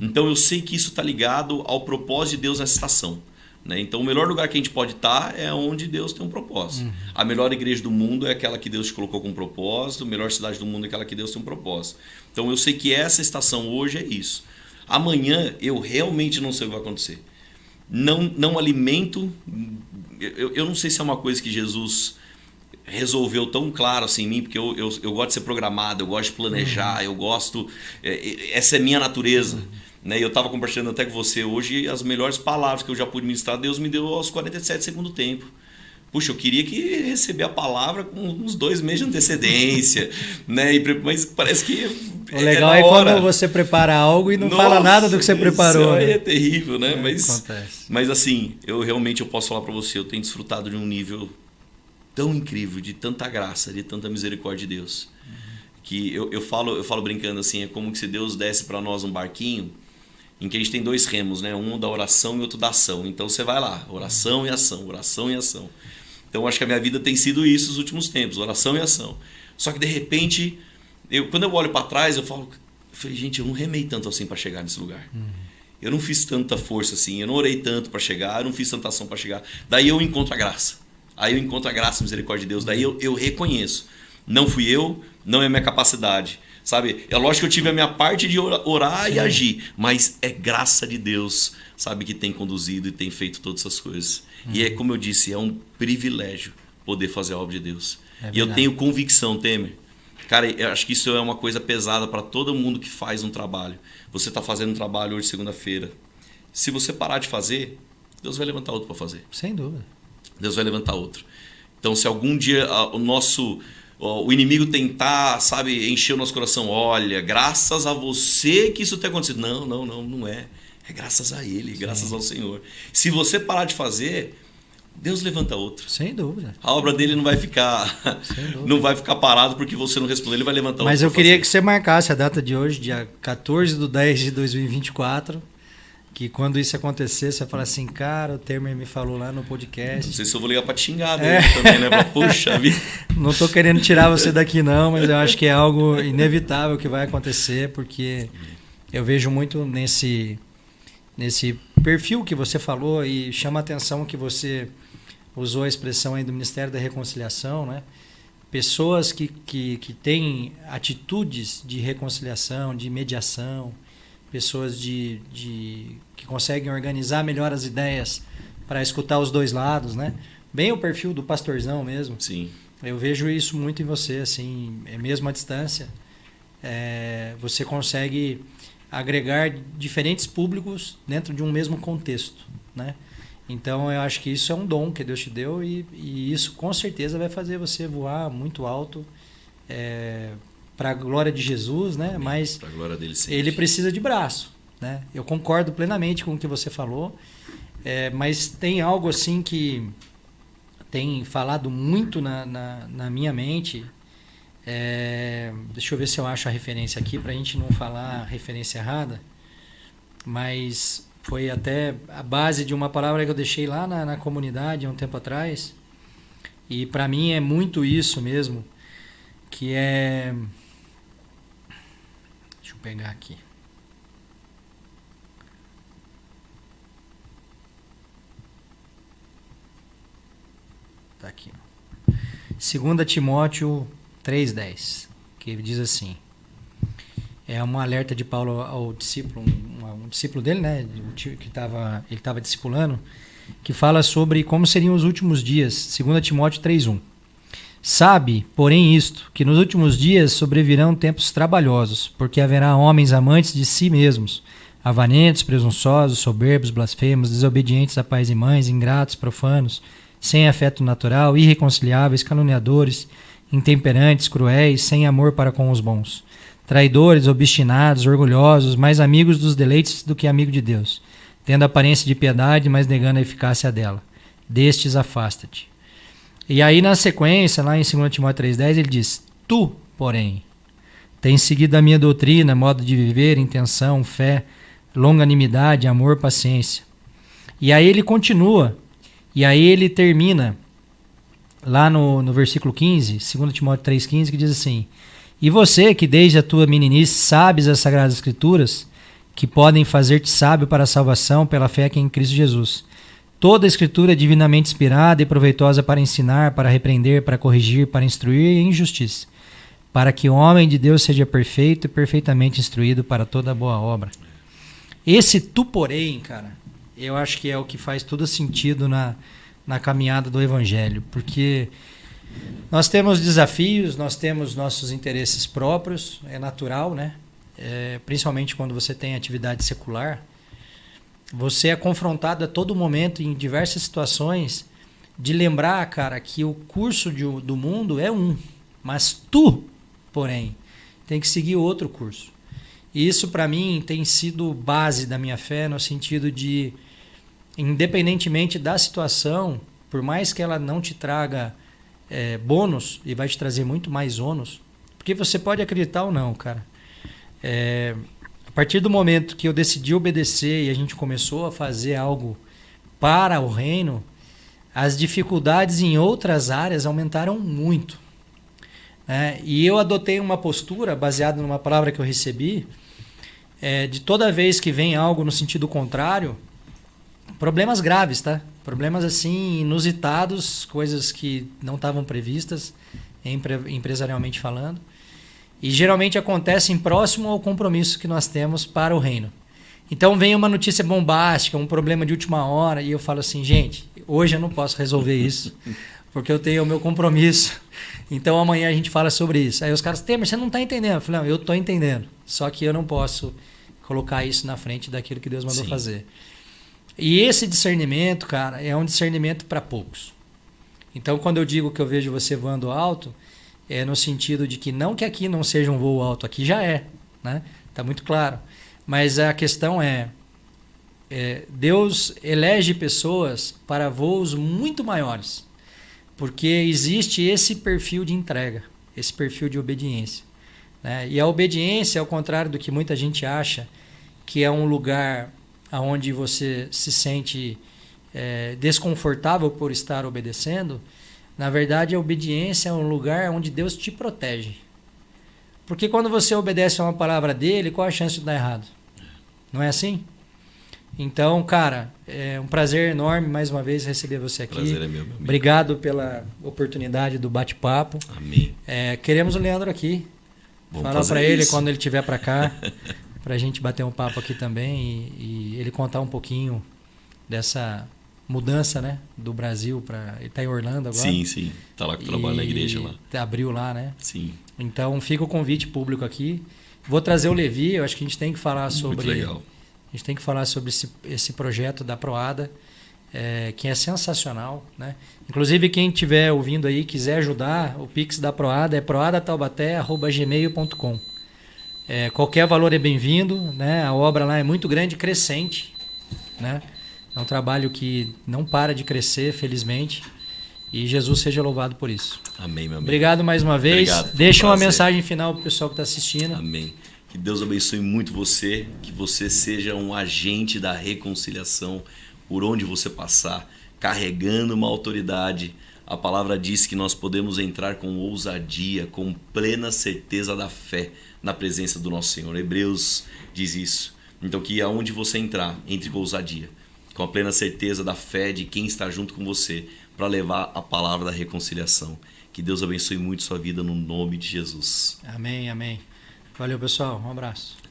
Então eu sei que isso está ligado ao propósito de Deus nessa estação. Né? Então o melhor lugar que a gente pode estar é onde Deus tem um propósito. A melhor igreja do mundo é aquela que Deus te colocou com um propósito, a melhor cidade do mundo é aquela que Deus tem um propósito. Então eu sei que essa estação hoje é isso. Amanhã eu realmente não sei o que vai acontecer. Não alimento, eu não sei se é uma coisa que Jesus resolveu tão claro assim em mim, porque eu gosto de ser programado, eu gosto de planejar, eu gosto... essa é minha natureza. Né? Eu estava compartilhando até com você hoje as melhores palavras que eu já pude ministrar, Deus me deu aos 47 segundos do tempo. Puxa, eu queria que receber a palavra com uns 2 meses de antecedência, né? Mas parece que o legal é quando você prepara algo e não fala nada do que você preparou. Isso né? É terrível, né? Acontece. Mas assim, eu posso falar para você, eu tenho desfrutado de um nível tão incrível, de tanta graça, de tanta misericórdia de Deus, que eu falo brincando assim, é como que se Deus desse para nós um barquinho em que a gente tem 2 remos, né? Um da oração e outro da ação. Então você vai lá, oração e ação, oração e ação. Então eu acho que a minha vida tem sido isso nos últimos tempos, oração e ação. Só que de repente, quando eu olho para trás, eu falei, gente, eu não remei tanto assim para chegar nesse lugar. Eu não fiz tanta força assim, eu não orei tanto para chegar, eu não fiz tanta ação para chegar. Daí eu encontro a graça. Aí eu encontro a graça e a misericórdia de Deus. Daí eu reconheço. Não fui eu, não é minha capacidade. sabe? É lógico que eu tive a minha parte de orar e agir, mas é graça de Deus, sabe, que tem conduzido e tem feito todas essas coisas. E é como eu disse, é um privilégio poder fazer a obra de Deus. E eu tenho convicção, Temer. Cara, eu acho que isso é uma coisa pesada para todo mundo que faz um trabalho. Você está fazendo um trabalho hoje, segunda-feira. Se você parar de fazer, Deus vai levantar outro para fazer. Sem dúvida. Deus vai levantar outro. Então, se algum dia o inimigo tentar, sabe, encher o nosso coração, olha, graças a você que isso tem acontecido. Não é. É graças a Ele, graças ao Senhor. Se você parar de fazer, Deus levanta outro. Sem dúvida. A obra dele não vai ficar parado porque você não respondeu, ele vai levantar outro. Mas eu queria que você marcasse a data de hoje, dia 14/10/2024, que quando isso acontecer, você fala assim, cara, o Temer me falou lá no podcast. Não sei se eu vou ligar para te xingar dele também, né? Puxa vida. Não tô querendo tirar você daqui não, mas eu acho que é algo inevitável que vai acontecer, porque eu vejo muito nesse perfil que você falou, e chama a atenção que você usou a expressão aí do Ministério da Reconciliação, né? Pessoas que têm atitudes de reconciliação, de mediação, pessoas que conseguem organizar melhor as ideias para escutar os dois lados, né? Bem o perfil do pastorzão mesmo. Sim. Eu vejo isso muito em você, assim, mesmo à distância. Você consegue agregar diferentes públicos dentro de um mesmo contexto, né? Então eu acho que isso é um dom que Deus te deu, e isso com certeza vai fazer você voar muito alto para a glória de Jesus, né? Mas pra glória dele sempre. Ele precisa de braço, né? Eu concordo plenamente com o que você falou, mas tem algo assim que tem falado muito na minha mente. Deixa eu ver se eu acho a referência aqui para a gente não falar a referência errada, mas foi até a base de uma palavra que eu deixei lá na comunidade há um tempo atrás, e para mim é muito isso mesmo, que é... Deixa eu pegar aqui. Tá aqui. 2 Timóteo 3:10, que diz assim, é um alerta de Paulo ao discípulo, um discípulo dele, né, que ele estava discipulando, que fala sobre como seriam os últimos dias. 2 Timóteo 3:1. Sabe, porém, isto, que nos últimos dias sobrevirão tempos trabalhosos, porque haverá homens amantes de si mesmos, avarentos, presunçosos, soberbos, blasfemos, desobedientes a pais e mães, ingratos, profanos, sem afeto natural, irreconciliáveis, caluniadores, intemperantes, cruéis, sem amor para com os bons, traidores, obstinados, orgulhosos, mais amigos dos deleites do que amigo de Deus, tendo aparência de piedade, mas negando a eficácia dela. Destes afasta-te. E aí na sequência, lá em 2 Timóteo 3:10, ele diz, tu, porém, tens seguido a minha doutrina, modo de viver, intenção, fé, longanimidade, amor, paciência. E aí ele continua, e aí ele termina lá no versículo 15, 2 Timóteo 3:15, que diz assim, e você que desde a tua meninice sabes as Sagradas Escrituras, que podem fazer-te sábio para a salvação pela fé que é em Cristo Jesus. Toda a Escritura é divinamente inspirada e proveitosa para ensinar, para repreender, para corrigir, para instruir em justiça, para que o homem de Deus seja perfeito e perfeitamente instruído para toda boa obra. Esse tu, porém, cara, eu acho que é o que faz todo sentido na caminhada do Evangelho, porque nós temos desafios, nós temos nossos interesses próprios, é natural, né? Principalmente quando você tem atividade secular, você é confrontado a todo momento, em diversas situações, de lembrar, cara, que o curso do mundo é um, mas tu, porém, tem que seguir outro curso. E isso, para mim, tem sido base da minha fé, no sentido de, independentemente da situação, por mais que ela não te traga bônus, e vai te trazer muito mais ônus, porque você pode acreditar ou não, cara. A partir do momento que eu decidi obedecer e a gente começou a fazer algo para o reino, as dificuldades em outras áreas aumentaram muito. E eu adotei uma postura baseada numa palavra que eu recebi, de toda vez que vem algo no sentido contrário, problemas graves, tá? Problemas assim inusitados, coisas que não estavam previstas, empresarialmente falando. E geralmente acontecem próximo ao compromisso que nós temos para o reino. Então vem uma notícia bombástica, um problema de última hora, e eu falo assim, gente, hoje eu não posso resolver isso, porque eu tenho o meu compromisso. Então amanhã a gente fala sobre isso. Aí os caras, Temer, você não está entendendo. Eu falei, não, eu estou entendendo. Só que eu não posso colocar isso na frente daquilo que Deus mandou fazer. E esse discernimento, cara, é um discernimento para poucos. Então, quando eu digo que eu vejo você voando alto, é no sentido de que não que aqui não seja um voo alto, aqui já é, né? Tá muito claro. Mas a questão é Deus elege pessoas para voos muito maiores, porque existe esse perfil de entrega, esse perfil de obediência, né? E a obediência, ao contrário do que muita gente acha, que é um lugar onde você se sente desconfortável por estar obedecendo, na verdade a obediência é um lugar onde Deus te protege. Porque quando você obedece a uma palavra dele, qual a chance de dar errado? Não é assim? Então, cara, é um prazer enorme mais uma vez receber você aqui. Prazer é meu amigo. Obrigado pela oportunidade do bate-papo. Amém. Queremos o Leandro aqui. Vamos Falar para ele isso. quando ele estiver para cá, para a gente bater um papo aqui também e ele contar um pouquinho dessa mudança, né, do Brasil para... Ele está em Orlando agora. Sim, sim. Está lá com o trabalho na igreja lá. Abriu lá, né? Sim. Então fica o convite público aqui. Vou trazer o Levi, eu acho que a gente tem que falar sobre... Muito legal. A gente tem que falar sobre esse projeto da Proada, que é sensacional, né? Inclusive, quem estiver ouvindo aí, quiser ajudar, o Pix da Proada é proadataubaté@gmail.com. Qualquer valor é bem-vindo, né? A obra lá é muito grande e crescente, né? É um trabalho que não para de crescer, felizmente. E Jesus seja louvado por isso. Amém, meu amigo. Obrigado mais uma vez. Obrigado, Deixa uma prazer. mensagem final para o pessoal que está assistindo. Amém. Que Deus abençoe muito você, que você seja um agente da reconciliação por onde você passar, carregando uma autoridade. A palavra diz que nós podemos entrar com ousadia, com plena certeza da fé na presença do nosso Senhor. Hebreus diz isso. Então que aonde você entrar, entre com ousadia, com a plena certeza da fé de quem está junto com você, para levar a palavra da reconciliação. Que Deus abençoe muito sua vida no nome de Jesus. Amém, amém. Valeu, pessoal. Um abraço.